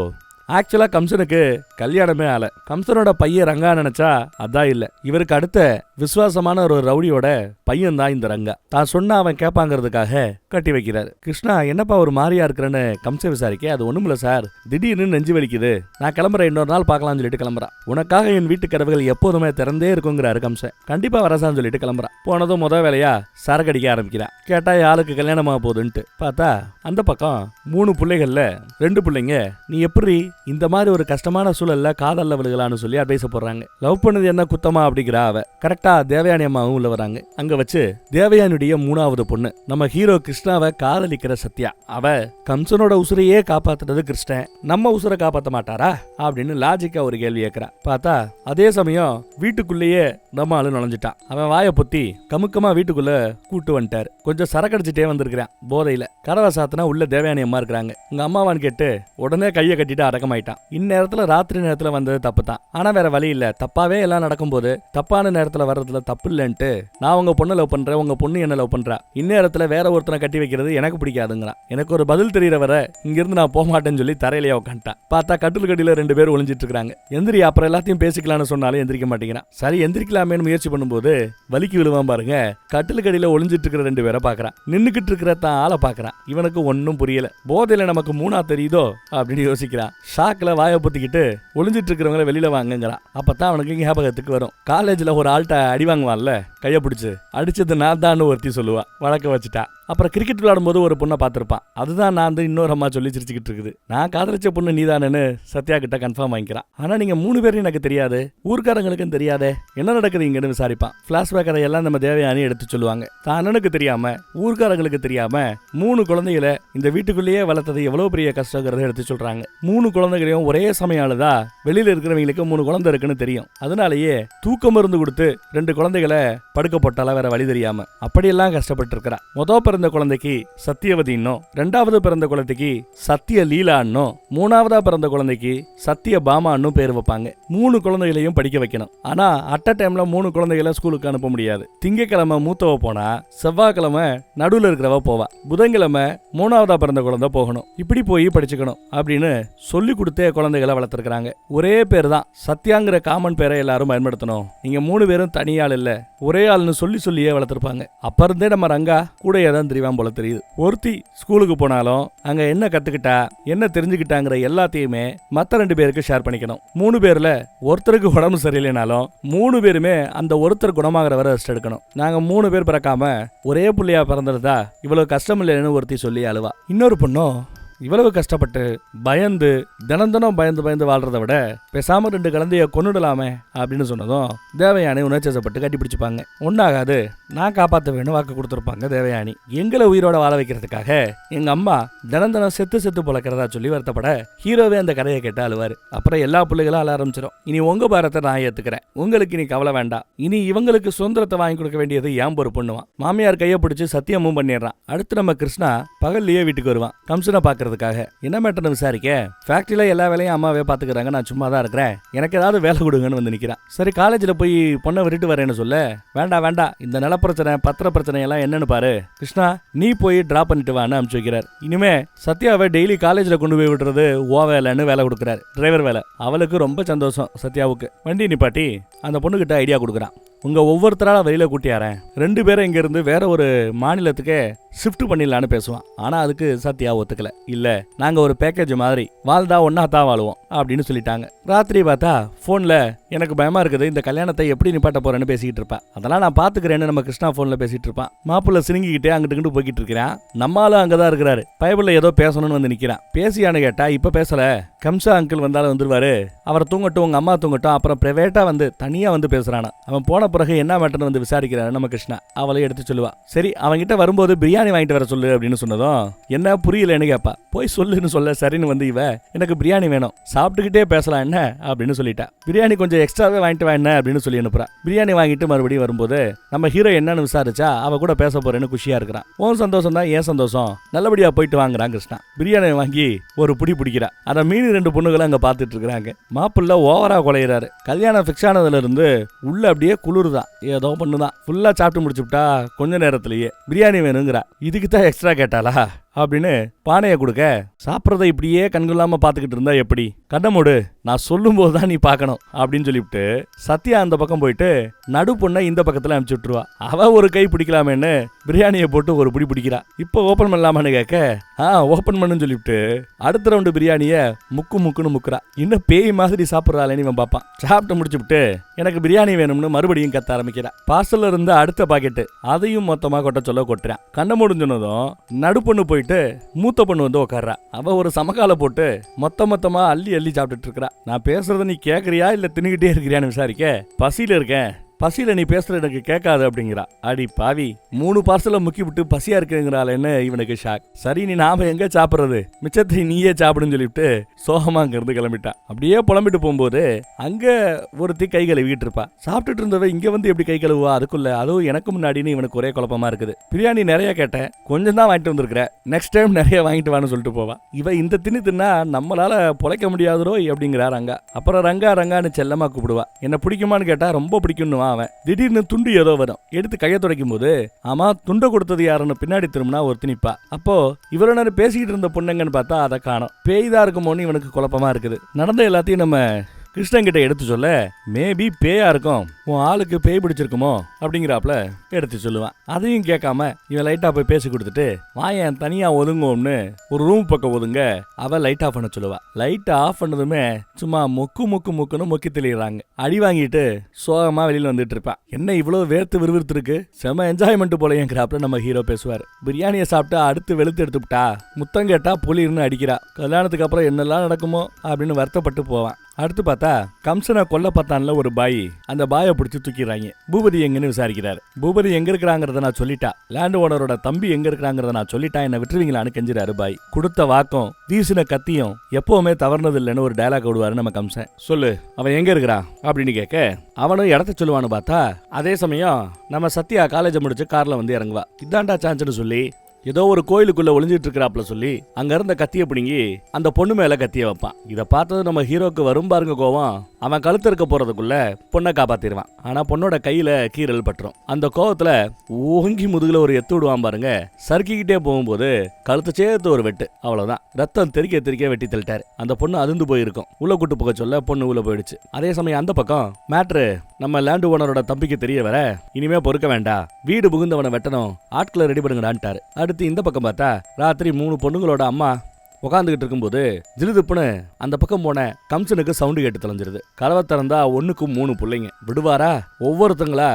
ஆக்சுவலா கம்சனுக்கு கல்யாணமே ஆல. கம்சனோட பையன் ரங்கா நினைச்சா அதான் இல்ல, இவருக்கு அடுத்த விசுவாசமான ஒரு ரவுடியோட பையன் தான் இந்த ரங்கா. தான் சொன்னா அவன் கேட்பாங்கிறதுக்காக கட்டி வைக்கிறாரு. கிருஷ்ணா என்னப்பா ஒரு மாதிரியா இருக்கிறேன்னு கம்ச விசாரிக்க, அது ஒண்ணுமில்ல சார், திடீர்னு நெஞ்சு வலிக்குது, நான் கிளம்புறேன், இன்னொரு நாள் பார்க்கலாம்னு சொல்லிட்டு கிளம்புறான். உனக்காக என் வீட்டு கதவுகள் எப்போதுமே திறந்தே இருக்குங்கிறாரு கம்சன். கண்டிப்பா வரசான்னு சொல்லிட்டு கிளம்புறான். போனதும் முத வேலையா சரக்கடிக்க ஆரம்பிக்கிறான். கேட்டா யாருக்கு கல்யாணமா போகுதுன்ட்டு பார்த்தா அந்த பக்கம் 3 பிள்ளைகள்ல 2 பிள்ளைங்க நீ எப்படி இந்த மாதிரி ஒரு கஷ்டமான சூழல்ல காதல்ல விழுகலான்னு சொல்லி அட்வைஸ் போடுறாங்க. லவ் பண்ணது என்ன குத்தமா அப்படிங்கிறா அவ. கரெக்டா தேவயானி அம்மாவும் உள்ள வராங்க. அங்க வச்சு தேவயானுடைய 3வது பொண்ணு நம்ம ஹீரோ கிருஷ்ணாவை காதலிக்கிற சத்யா. அவ கம்சனோட உசுரையே காப்பாத்துறது கிருஷ்ணன், நம்ம உசுரை காப்பாத்த மாட்டாரா அப்படின்னு லாஜிக்கா ஒரு கேள்வி கேட்கிறா. பார்த்தா அதே சமயம் வீட்டுக்குள்ளேயே நம்ம ஆளு நுழைஞ்சிட்டான். அவன் வாயை பொத்தி கமுக்கமா வீட்டுக்குள்ள கூட்டு வந்துட்டாரு. கொஞ்சம் சரக்கடிச்சிட்டே வந்திருக்கிறான் போதையில. கதவை சாத்தினா உள்ள தேவயானி அம்மா இருக்கிறாங்க. உங்க அம்மாவான்னு கேட்டு உடனே கையை கட்டிட்டு அடக்கமாயிட்டான். இந்நேரத்துல ராத்திரி நேரத்துல வந்தது தப்பு தான், ஆனா வேற வழி இல்ல. தப்பாவே எல்லாம் நடக்கும்போது தப்பான நேரத்துல வர்றதுல தப்பு இல்லன்ட்டு நான் உங்க பொண்ணை லவ் பண்றேன், உங்க பொண்ணு என்ன லவ் பண்றா, இந்நேரத்துல வேற ஒருத்தனை கட்டி வைக்கிறது எனக்கு பிடிக்காதுங்கிறான். எனக்கு ஒரு பதில் தெரியற வர இங்கிருந்து நான் போக மாட்டேன்னு சொல்லி தரையிலேயே உட்காந்துட்டான். பார்த்தா கட்டில் கட்டில 2 பேர் ஒளிஞ்சிட்டு இருக்காங்க. எந்திரி, அப்புறம் எல்லாத்தையும் பேசிக்கலாம்னு சொன்னாலும் எந்திரிக்க மாட்டேங்கிறான். சரி எந்திரிக்கலாமேன்னு முயற்சி பண்ணும்போது வலிக்கு விழுவான் பாருங்க. கட்டில் கடியில ஒளிஞ்சிட்டு இருக்கிற 2 பேரை பாக்குறான். நின்னுக்கிட்டு இருக்கிற தான் ஆளை பாக்குறான். இவனுக்கு ஒன்னும் புரியல. போதையில நமக்கு 3ஆ தெரியுதோ அப்படின்னு யோசிக்கிறான். ஷாக்ல வாயை பொத்திக்கிட்டு ஒளிஞ்சிட்டு இருக்கிறவங்கள வெளியில வாங்குங்கிறான். அப்பதான் அவனுக்கு ஞாபகத்துக்கு வரும். காலேஜ்ல ஒரு ஆள்கிட்ட அடி வாங்குவான்ல, கைய பிடிச்சு அடிச்சது நான் தான் ஒருத்தி சொல்லுவா, வழக்க வச்சுட்டா. அப்புறம் கிரிக்கெட் விளையாடும் போது ஒரு பொண்ணை பார்த்திருப்பான். அதுதான் நான் இன்னொரு அம்மா சொல்லி சிரிச்சுக்கிட்டு இருக்குது. நான் காதலிச்ச பொண்ணு நீதானு சத்யா கிட்ட கன்ஃபார்ம் வாங்கிக்கிறான். ஆனா நீங்க 3 பேரும் எனக்கு தெரியாது, ஊர்க்காரங்களுக்கும் தெரியாதே, என்ன நடக்குது இங்கன்னு விசாரிப்பான். பிளாஷ்பேக் கதையெல்லாம் நம்ம தேவயானி எடுத்து சொல்லுவாங்க. தான் அண்ணனுக்கு தெரியாம, ஊர்க்காரங்களுக்கு தெரியாம 3 குழந்தைகளை இந்த வீட்டுக்குள்ளேயே வளர்த்தது எவ்வளவு பெரிய கஷ்டங்கிறத எடுத்து சொல்றாங்க. 3 குழந்தைகளையும் ஒரே சமயாலதான் வெளியில இருக்கிறவங்களுக்கு 3 குழந்தை இருக்குன்னு தெரியும். அதனாலேயே தூக்க மருந்து கொடுத்து 2 குழந்தைகளை படுக்க போட்டால வேற வழி தெரியாம அப்படியெல்லாம் கஷ்டப்பட்டு இருக்கிறா. முதல் பிறந்த குழந்தைக்கு சத்தியவதின்னும், 2வது பிறந்த குழந்தைக்கு சத்திய லீலான்னும், 3ஆவதா பிறந்த குழந்தைக்கு சத்திய பாமான்னும் பேர் வைப்பாங்க. 3 குழந்தைகளையும் படிக்க வைக்கணும். ஆனா அட் அ டைம்ல 3 குழந்தைகளை ஸ்கூலுக்கு அனுப்ப முடியாது. திங்கக்கிழமை மூத்தவ போனா செவ்வாய்க்கிழமை நடுவில் இருக்கிறவ போவா, புதன்கிழமை 3ஆவதா பிறந்த குழந்தை போகணும். இப்படி போய் படிச்சுக்கணும் அப்படின்னு சொல்லி கொடுத்தே குழந்தைகளை வளர்த்துருக்காங்க. ஒரே பேர் தான், சத்யாங்கிற காமன் பேரை எல்லாரும் பயன்படுத்தணும். நீங்க 3 பேரும் தனியாள் இல்ல, ஒரே ஆள்னு சொல்லியே வளர்த்திருப்பாங்க. அப்ப இருந்தே நம்ம ரங்கா கூடையே தான் தெரியாம போல தெரியுது. ஒருத்தி ஸ்கூலுக்கு போனாலும் அங்க என்ன கத்துக்கிட்டா, என்ன தெரிஞ்சுக்கிட்டாங்கிற எல்லாத்தையுமே மத்த 2 பேருக்கு ஷேர் பண்ணிக்கணும். 3 பேர்ல ஒருத்தருக்கு உடம்பு சரியில்லைனாலும் 3 பேருமே அந்த ஒருத்தர் குணமாகிற வரை ரெஸ்ட் எடுக்கணும். நாங்க 3 பேர் பிறக்காம ஒரே புள்ளையா பிறந்திருந்தா இவ்வளவு கஷ்டம் இல்லைன்னு ஒருத்தி சொல்லி அழுவா. இன்னொரு பொண்ணும் இவ்வளவு கஷ்டப்பட்டு பயந்து தினம் பயந்து வாழ்றத விட பேசாம 2 குழந்தைய கொன்னுடலாமே அப்படின்னு சொன்னதும் தேவயானி உணர்ச்சப்பட்டு கட்டி பிடிச்சுப்பாங்க. ஒன்னாகாது, நான் காப்பாற்ற வேணும் வாக்கு கொடுத்துருப்பாங்க தேவயானி. எங்களை உயிரோட வாழ வைக்கிறதுக்காக எங்க அம்மா தினம் செத்து பொழக்கிறதா சொல்லி வருத்தப்பட ஹீரோவே அந்த கதையை கேட்டு அழுவாரு. அப்புறம் எல்லா பிள்ளைகளும் அழ ஆரம்பிச்சிடும். இனி உங்க பாரத்தை நான் ஏத்துக்கிறேன், உங்களுக்கு இனி கவலை வேண்டாம், இனி இவங்களுக்கு சுதந்திரத்தை வாங்கி கொடுக்க வேண்டியது ஏன் பொறுப்புன்னுவான். மாமியார் கையை பிடிச்சு சத்தியமும் பண்ணிடுறான். அடுத்து நம்ம கிருஷ்ணா பகல்லையே வீட்டுக்கு வருவான். கம்சனை பாக்குறது கேட்கறதுக்காக. என்ன மேட்டர்னு விசாரிக்க, ஃபேக்டரியில எல்லா வேலையும் அம்மாவே பாத்துக்கிறாங்க, நான் சும்மா தான் இருக்கிறேன், எனக்கு ஏதாவது வேலை கொடுங்கன்னு வந்து நிக்கிறான். சரி காலேஜ்ல போய் பொண்ணை விட்டுட்டு வரேன்னு சொல்ல, வேண்டாம் வேண்டாம், இந்த நில பிரச்சனை பத்திர பிரச்சனை எல்லாம் என்னன்னு பாரு கிருஷ்ணா, நீ போய் டிராப் பண்ணிட்டு வான்னு அனுப்பிச்சு வைக்கிறார். இனிமே சத்யாவை டெய்லி காலேஜ்ல கொண்டு போய் விடுறது ஓ வேலைன்னு வேலை கொடுக்குறாரு, டிரைவர் வேலை. அவளுக்கு ரொம்ப சந்தோஷம். சத்யாவுக்கு வண்டி நிப்பாட்டி அந்த பொண்ணுகிட்ட ஐடியா கொடுக்குறான். உங்க ஒவ்வொருத்தரால வெளியில கூட்டியாரேன், 2 பேரும் இங்க இருந்து வேற ஒரு மாநிலத்துக்கு ஷிஃப்ட் பண்ணிடலான்னு பேசுவான். ஆனா அதுக்கு சத்யா ஒத்துக்கல. இல்ல, நாங்க ஒரு பேக்கேஜ் மாதிரி வாழ்ந்தா ஒன்னா தான் வாழுவோம் அப்படின்னு சொல்லிட்டாங்க. ராத்திரி பார்த்தா போன்ல எனக்கு பயமா இருக்குது, இந்த கல்யாணத்தை எப்படி நிப்பாட்ட போறேன்னு பேசிக்கிட்டு இருப்பா. அதெல்லாம் நான் பாத்துக்கிறேன்னு நம்ம கிருஷ்ணா போன்ல பேசிட்டு இருப்பான். மாப்பிள்ள சிரிங்கிக்கிட்டே அங்கிட்டு போய்கிட்டு இருக்கிறான். நம்மளும் அங்கதான் இருக்கிறாரு. பைபிள்ல ஏதோ பேசணும்னு வந்து நிக்கிறான். பேசியான்னு கேட்டா, இப்ப பேசல, கம்சா அங்கிள் வந்தாலும் வந்துருவாரு, அவரை தூங்கட்டும், உங்க அம்மா தூங்கட்டும், அப்புறம் பிரைவேட்டா வந்து தனியா வந்து பேசுறானா. அவன் போன பிறகு என்ன மேட்டர்னு வந்து விசாரிக்கிறாரு நம்ம கிருஷ்ணா. அவளை எடுத்து சொல்லுவா. சரி அவன்கிட்ட வரும்போது பிரியாணி வாங்கிட்டு வர சொல்லு அப்படின்னு சொன்னதும், என்ன புரியலன்னு கேப்பா. போய் சொல்லுன்னு சொல்ல சரின்னு வந்து இவ, எனக்கு பிரியாணி வேணும், சாப்பிட்டுக்கிட்டே பேசலாம் என்ன அப்படின்னு சொல்லிட்டா. பிரியாணி கொஞ்சம் எக்ஸ்ட்ராவே வாங்கிட்டு வா என்ன அப்படின்னு சொல்லி அனுப்புறா. பிரியாணி வாங்கிட்டு மறுபடியும் வரும்போது நம்ம ஹீரோ என்னன்னு விசாரிச்சா, அவ கூட பேச போறேன்னு குஷியா இருக்கிறான். உன் சந்தோஷம் தான் ஏன் சந்தோஷம், நல்லபடியா போயிட்டு வாங்குறான் கிருஷ்ணா. பிரியாணி வாங்கி ஒரு புடி பிடிக்கிறா. அத மீன் 2 பொண்ணுகளும் அங்க பாத்துட்டு இருக்காங்க. மாப்பிள்ள ஓவரா குலையிறாரு. கல்யாணம் ஃபிக்ஸ் ஆனதுல இருந்து உள்ள அப்படியே குளிர்தான், ஏதோ பண்ணுதான். ஃபுல்லா சாப்பிட்டு முடிச்சுட்டா கொஞ்ச நேரத்திலேயே பிரியாணி வேணுங்கிறா. இதுக்கு தான் எக்ஸ்ட்ரா கேட்டாளா அப்படின்னு பானையை கொடுக்க, சாப்பிட்றத இப்படியே கண்கொள்ளாம பாத்துக்கிட்டு இருந்தா எப்படி, கண்ணமோடு, நான் சொல்லும் போதுதான் நீ பாக்கணும் அப்படின்னு சொல்லிவிட்டு சத்யா அந்த பக்கம் போயிட்டு நடு பொண்ணை இந்த பக்கத்துல அனுப்பிச்சு விட்டுருவா. அவ ஒரு கை பிடிக்கலாமேன்னு பிரியாணியை போட்டு ஒரு பிடி பிடிக்கிறா. இப்ப ஓபன் பண்ணலாமான்னு கேட்க, ஓபன் பண்ணுன்னு சொல்லிவிட்டு அடுத்த ரவுண்டு பிரியாணிய முக்குன்னு முக்குறா. இன்னும் பேய் மாதிரி சாப்பிட்றாளேன்னு இவன் பாப்பான். சாப்பிட்டு முடிச்சுட்டு எனக்கு பிரியாணி வேணும்னு மறுபடியும் கத்த ஆரம்பிக்கிறா. பார்சல்ல இருந்து அடுத்த பாக்கெட்டு அதையும் மொத்தமா கொட்ட சொல்ல கொட்டுறான். கண்ண முடிஞ்சதும் நடு பொண்ணு போயிட்டு மூத்த பொண்ணு வந்து உட்கார்றா. அவ ஒரு சமக்கால போட்டு மொத்தமா அள்ளி சாப்பிட்டுட்டு இருக்கா. நான் பேசுறத நீ கேக்குறியா இல்ல தின்னுகிட்டே இருக்கிறியான்னு விசாரிக்க, பசியில இருக்கேன், பசியில நீ பேசுற எனக்கு கேட்காது அப்படிங்கிறா. அடி பாவி, 3 பார்சல முக்கி விட்டு பசியா இருக்குங்கிறாளேன்னு இவனுக்கு ஷாக். சரி நீ நாம எங்க சாப்பிடுறது, மிச்சத்தை நீயே சாப்பிடுன்னு சொல்லிவிட்டு சோகமா அங்க இருந்து கிளம்பிட்டான். அப்படியே புலம்பிட்டு போகும்போது அங்க ஒருத்தி கை கழுவிட்டு இருப்பா. சாப்பிட்டுட்டு இருந்தவ இங்க வந்து எப்படி கை கழுவா, அதுக்குள்ள அதுவும் எனக்கு முன்னாடின்னு இவனுக்கு ஒரே குழப்பமா இருக்குது. பிரியாணி நிறைய கேட்டேன், கொஞ்சம் தான் வாங்கிட்டு வந்திருக்கிற, நெக்ஸ்ட் டைம் நிறைய வாங்கிட்டு வான்னு சொல்லிட்டு போவா. இவ இந்த தின்னா நம்மளால பொழைக்க முடியாதோ அப்படிங்கிறா ரங்கா. அப்புறம் ரங்கான்னு செல்லமா கூப்பிடுவா. என்ன பிடிக்குமான்னு கேட்டா ரொம்ப பிடிக்கும்னு அவன். திடீர்னு துண்டு ஏதோ வரும், எடுத்து கையை துடைக்கும் போது ஆமா துண்டை கொடுத்தது யாருன்னு பின்னாடி திரும்பினா ஒரு திணிப்பா. அப்போ இவ்வளவு நேரம் பேசிக்கிட்டு இருந்த பொண்ணுங்கன்னு பார்த்தா அதை காணோம். பேய்தா இருக்குமோன்னு இவனுக்கு குழப்பமா இருக்குது. நடந்த எல்லாத்தையும் நம்ம கிருஷ்ணன் கிட்ட எடுத்து சொல்ல, மேபி பேயா இருக்கும், உன் ஆளுக்கு பேய் பிடிச்சிருக்குமோ அப்படிங்கிறாப்ல எடுத்து சொல்லுவான். அதையும் கேட்காம இவன் லைட்டா போய் பேசி கொடுத்துட்டு வாயன் தனியா ஒதுங்கோம்னு ஒரு ரூம் பக்கம் ஒதுங்க அவ லைட் ஆஃப் பண்ண சொல்லுவா. லைட் ஆஃப் பண்ணதுமே சும்மா முக்குன்னு மொக்கி தெளிறாங்க. அடி வாங்கிட்டு சோகமா வெளியில வந்துட்டு இருப்பான். என்ன இவ்வளவு வேர்த்து விறுவிறுத்து இருக்கு, செம என்ஜாய்மெண்ட் போலங்கிறாப்ல நம்ம ஹீரோ பேசுவார். பிரியாணியை சாப்பிட்டா அடுத்து வெளுத்து எடுத்துட்டா, முத்தம் கேட்டா புலின்னு அடிக்கிறா. கல்யாணத்துக்கு அப்புறம் என்னெல்லாம் நடக்குமோ அப்படின்னு வருத்தப்பட்டு போவான். அடுத்து பார்த்தா கம்சனை கொல்ல பார்த்தான்ல ஒரு பாய், அந்த பாயை பிடிச்சி தூக்கிடுறாங்க. பூபதி எங்கன்னு விசாரிக்கிறாரு. பூபதி எங்க இருக்கிறாங்கிறத நான் சொல்லிட்டா, லேண்ட் ஓனரோட தம்பி எங்க இருக்கிறாங்கிறத நான் சொல்லிட்டா, என்ன விட்டுருவீங்களான்னு கெஞ்சிறாரு பாய். கொடுத்த வாக்கம் வீசின கத்தியும் எப்பவுமே தவறுனது இல்லைன்னு ஒரு டயலாக் விடுவாரு நம்ம கம்சன். சொல்லு அவன் எங்க இருக்கிறான் அப்படின்னு கேட்க, அவனும் இடத்த சொல்லுவான்னு பார்த்தா அதே சமயம் நம்ம சத்யா காலேஜை முடிச்சு கார்ல வந்து இறங்குவா. இதாண்டா சான்ஸ்னு சொல்லி ஏதோ ஒரு கோயிலுக்குள்ள ஒளிஞ்சிட்டு இருக்கிறாப்ல சொல்லி அங்க இருந்த கத்திய பிடுங்கி அந்த பொண்ணு மேல கத்திய வைப்பான். இதை பார்த்தது நம்ம ஹீரோக்கு வரும் பாருங்க கோவம். அவன் கழுத்து இருக்க போறதுக்குள்ள பொண்ணை காப்பாத்திடுவான். ஆனா பொண்ணோட கையில கீரல் பட்டுரும். அந்த கோவத்துல ஓங்கி முதுகுல ஒரு எத்து விடுவான் பாருங்க. சறுக்கிக்கிட்டே போகும்போது கழுத்து சேர்த்து ஒரு வெட்டு, அவ்வளவுதான். ரத்தம் தெறிக்க வெட்டி தள்ளிட்டாரு. அந்த பொண்ணு அதிர்ந்து போயிருக்கும். உள்ள கூட்டு போக சொல்ல பொண்ணு உள்ள போயிடுச்சு. அதே சமயம் அந்த பக்கம் மேட்ரு நம்ம லேண்ட் ஓனரோட தம்பிக்கு தெரிய வர, இனிமே பொறுக்க வேண்டாம், வீடு புகுந்தவனை வெட்டணும், ஆட்களை ரெடி பண்ணுங்கடான்ட்டாரு. அடுத்து இந்த பக்கம் பார்த்தா ராத்திரி 3 பொண்ணுங்களோட அம்மா உக்காந்துகிட்டு இருக்கும்போது ஜிலுதுப்புன்னு அந்த பக்கம் போன கம்சனுக்கு சவுண்டு கேட்டு தொலைஞ்சிருது. கதவை திறந்தா 1க்கு 3 பிள்ளைங்க. விடுவாரா, ஒவ்வொருத்தங்களா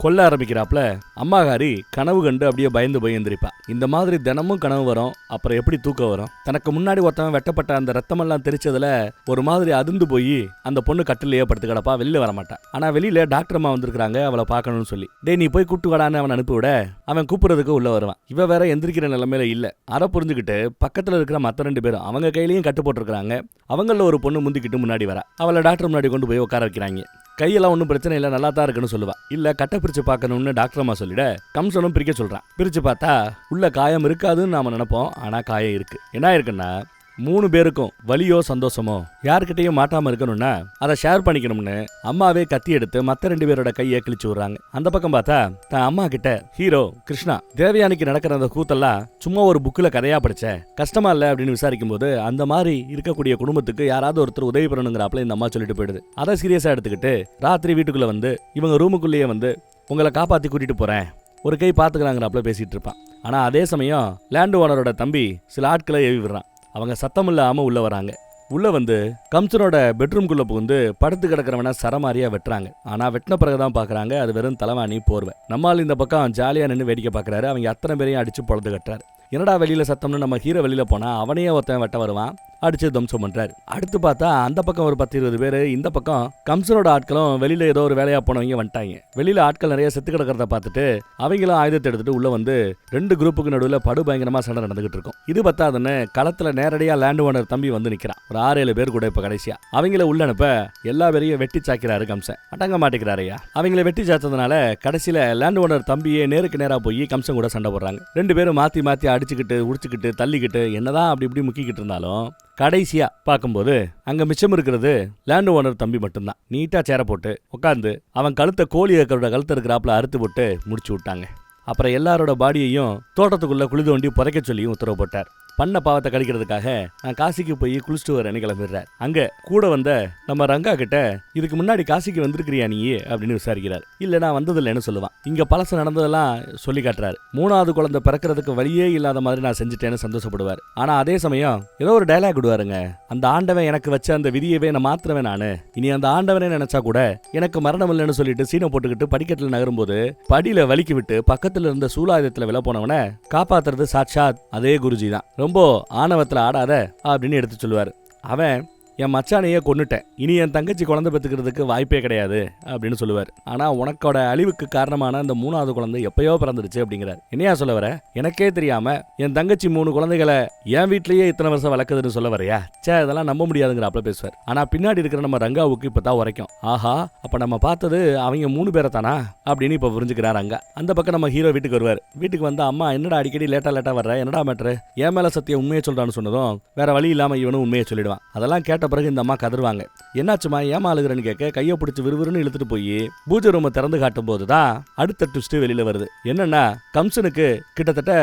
கொல்ல ஆரம்பிக்கிறாப்ல. அம்மாகாரி கனவு கண்டு அப்படியே பயந்து போய் எந்திரிப்பா. இந்த மாதிரி தினமும் கனவு வரும், அப்புறம் எப்படி தூக்கம் வரும்? தனக்கு முன்னாடி ஒருத்தவன் வெட்டப்பட்ட அந்த ரத்தமெல்லாம் தெரிச்சதுல ஒரு மாதிரி அதிர்ந்து போய் அந்த பொண்ணு கட்டிலேயே படுத்து கிடப்பா, வெளியில வரமாட்டான். ஆனா வெளியில டாக்டர் அம்மா வந்திருக்காங்க அவளை பார்க்கணும்னு சொல்லி. டே நீ போய் கூட்டு வாடான்னு அவன் அனுப்பிவிட அவன் கூப்பிடுறதுக்கு உள்ள வருவான். இவ வேற எந்திரிக்கிற நிலைமையில இல்ல. அதை புரிஞ்சுக்கிட்டு பக்கத்துல இருக்கிற மத்த 2 பேரும் அவங்க கையிலயும் கட்டு போட்டிருக்காங்க. அவங்கள ஒரு பொண்ணு முந்திக்கிட்டு முன்னாடி வர அவளை டாக்டர் முன்னாடி கொண்டு போய் உட்கார வைக்கிறாங்க. கையெல்லாம் ஒன்றும் பிரச்சனை இல்லை, நல்லா தான் இருக்குன்னு சொல்லுவா. இல்ல கட்டை பிரிச்சு பார்க்கணும்னு டாக்டர் அம்மா சொல்லிட கம்சனும் பிரிக்க சொல்றான். பிரிச்சு பார்த்தா உள்ள காயம் இருக்காதுன்னு நாம நினைப்போம், ஆனா காயம் இருக்கு. என்ன இருக்குன்னா 3 பேருக்கும் வலியோ சந்தோஷமோ யாருக்கிட்டையும் மாட்டாம இருக்கணும்னா அதை ஷேர் பண்ணிக்கணும்னு அம்மாவே கத்தி எடுத்து மத்த 2 பேரோட கையை கிழிச்சு விடுறாங்க. அந்த பக்கம் பார்த்தா தன் அம்மா கிட்ட ஹீரோ கிருஷ்ணா தேவயானிக்கு நடக்கிற அந்த கூத்தெல்லாம் சும்மா ஒரு புக்ல கதையா படிச்ச, கஷ்டமா இல்ல அப்படின்னு விசாரிக்கும் போது அந்த மாதிரி இருக்கக்கூடிய குடும்பத்துக்கு யாராவது ஒருத்தர் உதவி பண்ணணுங்கிறாப்புல இந்த அம்மா சொல்லிட்டு போயிடுது. அதை சீரியஸா எடுத்துக்கிட்டு ராத்திரி வீட்டுக்குள்ள வந்து இவங்க ரூமுக்குள்ளேயே வந்து உங்களை காப்பாத்தி கூட்டிட்டு போறேன், ஒரு கை பாத்துக்கலாங்கிறாப்புல பேசிட்டு இருப்பான். ஆனா அதே சமயம் லேண்ட் ஓனரோட தம்பி சில ஆட்களை ஏவி விடுறான். அவங்க சத்தம் இல்லாம உள்ள வராங்க. உள்ள வந்து கம்சனோட பெட்ரூம்குள்ள புகுந்து படுத்து கிடக்கிறவன சரமாரியா வெட்டுறாங்க. ஆனா வெட்டின பிறகுதான் பாக்குறாங்க அது வெறும் தலைவாணி போர்வை. நம்மால் இந்த பக்கம் ஜாலியா நின்று வேடிக்கை பாக்குறாரு. அவங்க அத்தனை பேரையும் அடிச்சு பொழுது கட்டுறாரு. என்னடா வெளியில சத்தம்னு நம்ம ஹீரோ வெளியில போனா அவனையே ஒருத்தன் வெட்ட வருவான், அடிச்சு தம்சம் பண்றாரு. அடுத்து பார்த்தா அந்த பக்கம் ஒரு 10-20 பேரு, இந்த பக்கம் கம்சனோட ஆட்களும் வெளியில ஏதோ ஒரு வேலையா போனவங்க வந்துட்டாங்க. வெளியில ஆட்கள் நிறைய செத்து கிடக்கிறத பார்த்துட்டு அவங்களும் ஆயுதத்தை எடுத்துட்டு உள்ள வந்து 2 குரூப்புக்கு நடுவில் படு பயங்கரமா சண்டை நடந்துகிட்டு இருக்கும். இது பத்தாதுன்னு களத்துல நேரடியா லேண்ட் ஓனர் தம்பி வந்து நிக்கிறான். ஒரு 6-7 பேர் கூட இப்ப கடைசியா அவங்கள உள்ள அனுப்ப எல்லா பேரையும் வெட்டி சாக்கிறாரு கம்சன். அடங்க மாட்டேங்கிறாரையா. அவங்கள வெட்டி சாத்ததுனால கடைசியில லேண்ட் ஓனர் தம்பியே நேருக்கு நேரா போய் கம்சன் கூட சண்டை போடுறாங்க. 2 பேரும் மாத்தி மாத்தி அடிச்சுக்கிட்டு உடிச்சுக்கிட்டு தள்ளிக்கிட்டு என்னதான் அப்படி இப்படி முக்கிக்கிட்டு இருந்தாலும் கடைசியா பார்க்கும்போது அங்க மிச்சம் இருக்கிறது லேண்ட் ஓனர் தம்பி மட்டும்தான். நீட்டா சேர போட்டு உட்காந்து அவன் கழுத்தை கோழி ஏக்கரோட கழுத்தை இருக்கிறாப்புல அறுத்து போட்டு முடிச்சு விட்டாங்க. அப்புறம் எல்லாரோட பாடியையும் தோட்டத்துக்குள்ள குழி தோண்டி புதைக்க சொல்லியும் உத்தரவு போட்டார். பண்ண பாவத்தை கழிக்கிறதுக்காக நான் காசிக்கு போய் குளிச்சுட்டு வரேன்னு கிளம்பிடுறார். அங்க கூட வந்த நம்ம ரங்கா கிட்ட இதுக்கு முன்னாடி காசிக்கு வந்திருக்கிறியா நீ அப்படின்னு விசாரிக்கிறார். இல்ல நான் வந்ததில்லைன்னு சொல்லுவான். இங்க பழசு நடந்ததெல்லாம் சொல்லி காட்டுறாரு. 3வது குழந்தை பிறக்கிறதுக்கு வழியே இல்லாத மாதிரி நான் செஞ்சுட்டேன்னு சந்தோஷப்படுவார். ஆனா அதே சமயம் ஏதோ ஒரு டைலாக் விடுவாருங்க. அந்த ஆண்டவன் எனக்கு வச்ச அந்த விதியவே நான் மாத்திரவே நானு, இனி அந்த ஆண்டவனே நினைச்சா கூட எனக்கு மரணம் இல்லைன்னு சொல்லிட்டு சீனை போட்டுக்கிட்டு படிக்கட்டுல நகரும்போது படியில வலிக்கு விட்டு பக்கத்துல இருந்த சூலாயுதத்துல வில போனவன காப்பாத்துறது சாட்சாத் அதே குருஜி தான். ரொம்ப ஆணவத்துல ஆடாத அப்படின்னு எடுத்து சொல்லுவாரு. அவன் என் மச்சானையே கொன்னுட்டேன், இனி என் தங்கச்சி குழந்தை பெற்றுக்கிறதுக்கு வாய்ப்பே கிடையாது அப்படின்னு சொல்லுவார். ஆனா உனக்கோட அழிவுக்கு காரணமான அந்த 3வது குழந்தை எப்பயோ பிறந்துருச்சு அப்படிங்கிறார். என்னையா சொல்ல வர? எனக்கே தெரியாம என் தங்கச்சி 3 குழந்தைகளை என் வீட்லயே இத்தனை வருஷம் வளர்க்குதுன்னு சொல்ல வரையா? சே அதெல்லாம் நம்ப முடியாதுங்கிறாப்புல பேசுவார். ஆனா பின்னாடி இருக்கிற நம்ம ரங்காவுக்கு இப்பதான் உரைக்கும். ஆஹா அப்ப நம்ம பார்த்தது அவங்க 3 பேரை தானா அப்படின்னு இப்ப புரிஞ்சுக்கிறார் ரங்கா. அந்த பக்கம் நம்ம ஹீரோ வீட்டுக்கு வருவார். வீட்டுக்கு வந்து அம்மா என்னடா அடிக்கடி லேட்டா வர்ற, என்னடா மேட்ரு, என் மேல சத்தியம் உண்மையை சொல்றான்னு சொன்னதும் வேற வழி இல்லாம இவனும் உண்மையை சொல்லிடுவான். அதெல்லாம் கேட்ட பிறகு இந்த அம்மா கதறுவாங்க. என்னாச்சுமா ஏமா அழுகுறன்னு கேட்க கையை பிடிச்சி விறுவிறுன்னு இழுத்துட்டு போய் பூஜை ரூமை திறந்து காட்டும் போதுதான் அடுத்த ட்விஸ்ட் வெளியில வருது. என்னன்னா கம்சனுக்கு கிட்டத்தட்ட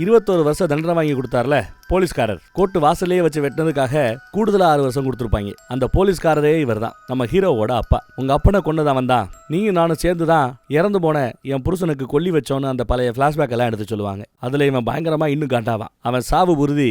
21 வருஷம் தண்டனை வாங்கி கொடுத்தார்ல போலீஸ்காரர், கோர்ட்டு வாசலே வச்சு வெட்டினதுக்காக கூடுதலா 6 வருஷம் கொடுத்துருப்பாங்க. அந்த போலீஸ்காரரே இவர் தான், நம்ம ஹீரோவோட அப்பா. உங்க அப்பனை கொண்டதான் தான், நீயும் நானும் சேர்ந்துதான் இறந்து போன என் புருஷனுக்கு கொல்லி வச்சோன்னு அந்த பழைய பிளாஷ்பேக் எல்லாம் எடுத்து சொல்லுவாங்க. அதுல இவன் பயங்கரமா இன்னும் காட்டாவான். அவன் சாவு உறுதி.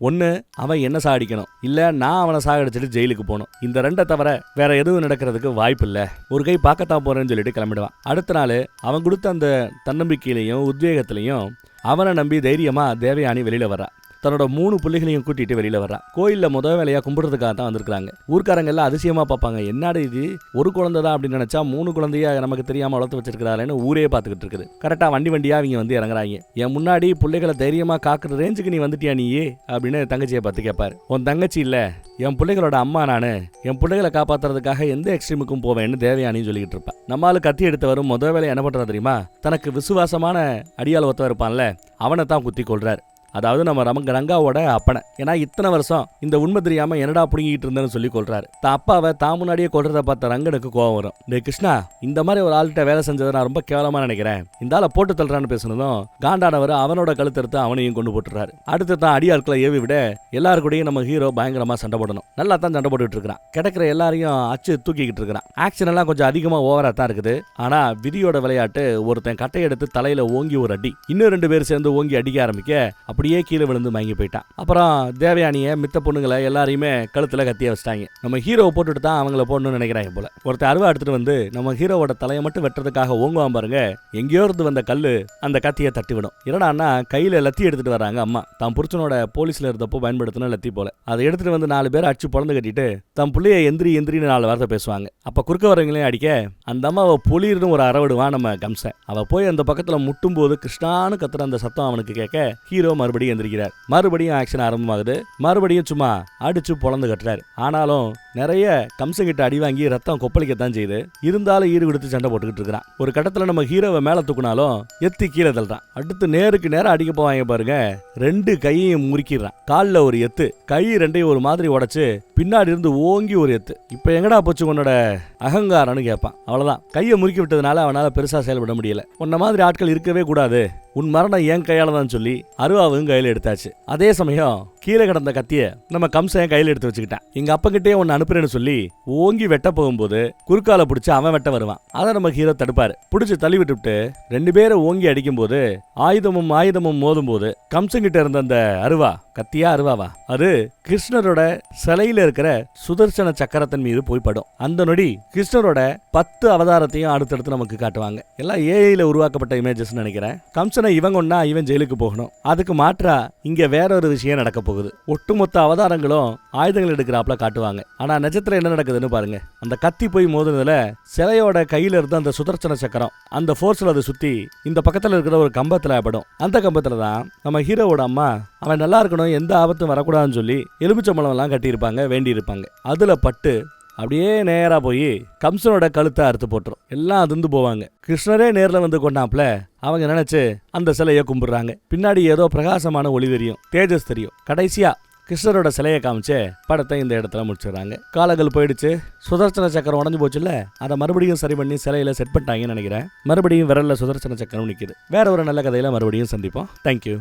ஒன்னு அவன் என்ன சாகடிக்கணும், இல்ல நான் அவனை சாகடிச்சிட்டு ஜெயிலுக்கு போகணும். இந்த 2 தவிர வேற எதுவும் நடக்கிறதுக்கு வாய்ப்பு இல்ல. ஒரு கை பார்க்கத்தான் போறேன்னு சொல்லிட்டு கிளம்பிடுவான். அடுத்த நாள் அவன் கொடுத்த அந்த தன்னம்பிக்கையிலையும் உத்வேகத்திலையும் அவனை நம்பி தைரியமா தேவயானி வெளியில வர்றா. தன்னோட 3 பிள்ளைகளையும் கூட்டிட்டு வெளியில வர்றான். கோயில்ல முதல் வேலையா கும்பிடுறதுக்காக தான் வந்திருக்காங்க. ஊர்க்காரங்க எல்லாம் அதிசயமா பார்ப்பாங்க. என்னடா இது ஒரு குழந்தை தான் அப்படின்னு நினைச்சா 3 குழந்தையா நமக்கு தெரியாம வளர்த்து வச்சிருக்காருன்னு ஊரே பார்த்துக்கிட்டு இருக்குது. கரெக்டா வண்டியா அவங்க வந்து இறங்குறாங்க. என் முன்னாடி பிள்ளைகளை தைரியமா காக்குற ரேஞ்சுக்கு நீ வந்துட்டியா நீயே அப்படின்னு தங்கச்சியை பார்த்து கேட்பாரு. உன் தங்கச்சி இல்ல என் பிள்ளைகளோட அம்மா, நானு என் பிள்ளைகளை காப்பாத்துறதுக்காக எந்த எக்ஸ்ட்ரீமுக்கும் போவேன்னு தேவயானின்னு சொல்லிக்கிட்டு இருப்பேன். நம்மளால கத்தி எடுத்து வரும் முதல் வேலை என்ன பண்றது தெரியுமா? தனக்கு விசுவாசமான அடியால் ஒருத்தர் இருப்பான்ல அவனை தான் குத்தி கொள்றாரு. அதாவது நம்ம ரங்காவோட அப்பனை. ஏன்னா இத்தனை வருஷம் இந்த உண்மை தெரியாம என்னடா புடுங்கிட்டு இருந்தேன்னு சொல்லி கொள்றாரு. தான் அப்பாவை தான் முன்னாடியே கொள்றத பார்த்த ரங்கனுக்கு கோவம் வரும். டே கிருஷ்ணா, இந்த மாதிரி ஒரு ஆள்கிட்ட வேலை செஞ்சதை நான் ரொம்ப கேவலமா நினைக்கிறேன், இந்த ஆளை போட்டு தள்ளுறான்னு பேசுனதும் காண்டானவர் அவனோட கழுத்தெடுத்து அவனையும் கொண்டு போட்டுறாரு. அடுத்து தான் அடியாட்களை ஏவி விட எல்லாருக்கூடையும் நம்ம ஹீரோ பயங்கரமா சண்டை போடணும். நல்லா தான் சண்டை போட்டுட்டு இருக்கிறான். கிடைக்கிற எல்லாரையும் அச்சு தூக்கிக்கிட்டு இருக்கிறான். ஆக்ஷன் எல்லாம் கொஞ்சம் அதிகமா ஓவரா தான் இருக்குது. ஆனா விதியோட விளையாட்டு, ஒருத்தன் கட்டை எடுத்து தலையில ஓங்கி ஒரு அடி, இன்னும் 2 பேர் சேர்ந்து ஓங்கி அடிக்க ஆரம்பிக்க அப்படியே கீழே விழுந்து மயங்கி போயிட்டான். அப்புறம் தேவயானிய மித்த பொண்ணுங்களை எல்லாரையுமே கழுத்துல கத்திய வச்சிட்டாங்க. நம்ம ஹீரோவை போட்டுட்டு தான் அவங்கள போடணும்னு நினைக்கிறாங்க போல. ஒருத்தர் அருவா எடுத்துட்டு வந்து நம்ம ஹீரோவோட தலையை மட்டும் வெட்டுறதுக்காக ஓங்குவான் பாருங்க. எங்கேயோ இருந்து வந்த கல்லு அந்த கத்தியை தட்டி விடும். என்னடான்னா கையில லத்தி எடுத்துட்டு வராங்க அம்மா. தான் புருஷனோட போலீஸ்ல இருந்தப்போ பயன்படுத்தின லத்தி போல. அதை எடுத்துட்டு வந்து 4 பேர் அடிச்சு பொழந்து கட்டிட்டு தம் புள்ளைய எந்திரின்னு 4 வார்த்தை பேசுவாங்க. அப்ப குறுக்க வரவங்களையும் அடிக்க அந்த அம்மாவை பொலிர்னு ஒரு அரவிடுவான் நம்ம கம்சன். அவ போய் அந்த பக்கத்துல முட்டும் போது கிருஷ்ணான்னு கத்துற அந்த சத்தம் அவனுக்கு கேட்க ஹீரோ மறுபடியும் மறுபடியும் எந்திரிக்கிறார். மறுபடியும் ஆக்ஷன் ஆரம்பமாகுது. மறுபடியும் சும்மா அடிச்சு பொழந்து கட்டுறாரு. ஆனாலும் நிறைய கம்சங்கிட்ட அடி வாங்கி ரத்தம் கொப்பளிக்கத்தான் செய்யுது. இருந்தாலும் ஈடு கொடுத்து சண்டை போட்டுக்கிட்டு இருக்கிறான். ஒரு கட்டத்துல நம்ம ஹீரோவை மேல தூக்குனாலும் எத்தி கீழே தள்ளுறான். அடுத்து நேருக்கு நேரம் அடிக்க போவாங்க பாருங்க. 2 கையையும் முறுக்கிடுறான். காலில் ஒரு எத்து, கை 2ஐயும் ஒரு மாதிரி உடைச்சு பின்னாடி இருந்து ஓங்கி ஒரு எத்து. இப்ப எங்கடா போச்சு உன்னோட அகங்காரம்னு கேட்பான். அவ்வளவுதான், கையை முறுக்கி விட்டதுனால அவனால பெருசா செயல்பட முடியல. உன்ன மாதிரி ஆட்கள் இருக்கவே கூடாது, உன் மரணம் என் கையால தான் சொல்லி அருவாவும் கையில எடுத்தாச்சு. அதே சமயம் கீழே கிடந்த கத்திய நம்ம கம்சன் கையில எடுத்து வச்சுக்கிட்டான். எங்க அப்பங்கிட்டே ஒன்னு அனுப்புறேன்னு சொல்லி ஓங்கி வெட்ட போகும்போது குறுக்கால பிடிச்சு அவன் வெட்ட வருவான். அதை நம்ம ஹீரோ தடுப்பாரு. பிடிச்சு தள்ளி விட்டுவிட்டு 2 பேரை ஓங்கி அடிக்கும் போது ஆயுதமும் மோதும் போது கம்சங்கிட்ட இருந்த அந்த அருவா, கத்தியா அருவாவா, அது கிருஷ்ணரோட சிலையில இருக்கிற சுதர்சன சக்கரத்தின் மீது போய் படும். அந்த நொடி கிருஷ்ணரோட 10 அவதாரத்தையும் அடுத்தடுத்து நமக்கு காட்டுவாங்க. எல்லாம் ஏஐல உருவாக்கப்பட்ட இமேஜஸ் நினைக்கிறேன். கம்சனை இவன் கொண்டா இவன் ஜெயிலுக்கு போகணும். அதுக்கு மாற்றா இங்க வேற ஒரு விஷயம் நடக்க போகுது. ஒட்டுமொத்த அவதாரங்களும் ஆயுதங்கள் எடுக்கிறாப்ல காட்டுவாங்க. ஆனா நிஜத்துல என்ன நடக்குதுன்னு பாருங்க. அந்த கத்தி போய் மோதுனதுல சிலையோட கையில இருந்த அந்த சுதர்சன சக்கரம் அந்த போர்ஸ்ல அதை சுத்தி இந்த பக்கத்துல இருக்கிற ஒரு கம்பத்துல படும். அந்த கம்பத்துல தான் நம்ம ஹீரோவோட அம்மா அவன் நல்லா இருக்கணும், எந்த ஆபத்தும் வரக்கூடாதுன்னு சொல்லி எலுமிச்சம்பழம் எல்லாம் கட்டியிருப்பாங்க, வேண்டி இருப்பாங்க. அதுல பட்டு அப்படியே நேரா போய் கம்சனோட கழுத்தை அறுத்து போட்டுரும். எல்லாம் அதிர்ந்து போவாங்க. கிருஷ்ணரே நேர்ல வந்து கொண்டாப்ல அவங்க நினைச்சு அந்த சிலையை கும்பிடுறாங்க. பின்னாடி ஏதோ பிரகாசமான ஒளி தெரியும், தேஜஸ் தெரியும். கடைசியா கிருஷ்ணரோட சிலையை காமிச்சு படத்தை இந்த இடத்துல முடிச்சிடறாங்க. காலங்கள் போயிடுச்சு. சுதர்சன சக்கரம் உடஞ்சு போச்சுல்ல, அதை மறுபடியும் சரி பண்ணி சிலையில செட் பண்ணிட்டாங்கன்னு நினைக்கிறேன். மறுபடியும் விரல்ல சுதர்சன சக்கரம் நிற்குது. வேற ஒரு நல்ல கதையில மறுபடியும் சந்திப்போம். தேங்க்யூ.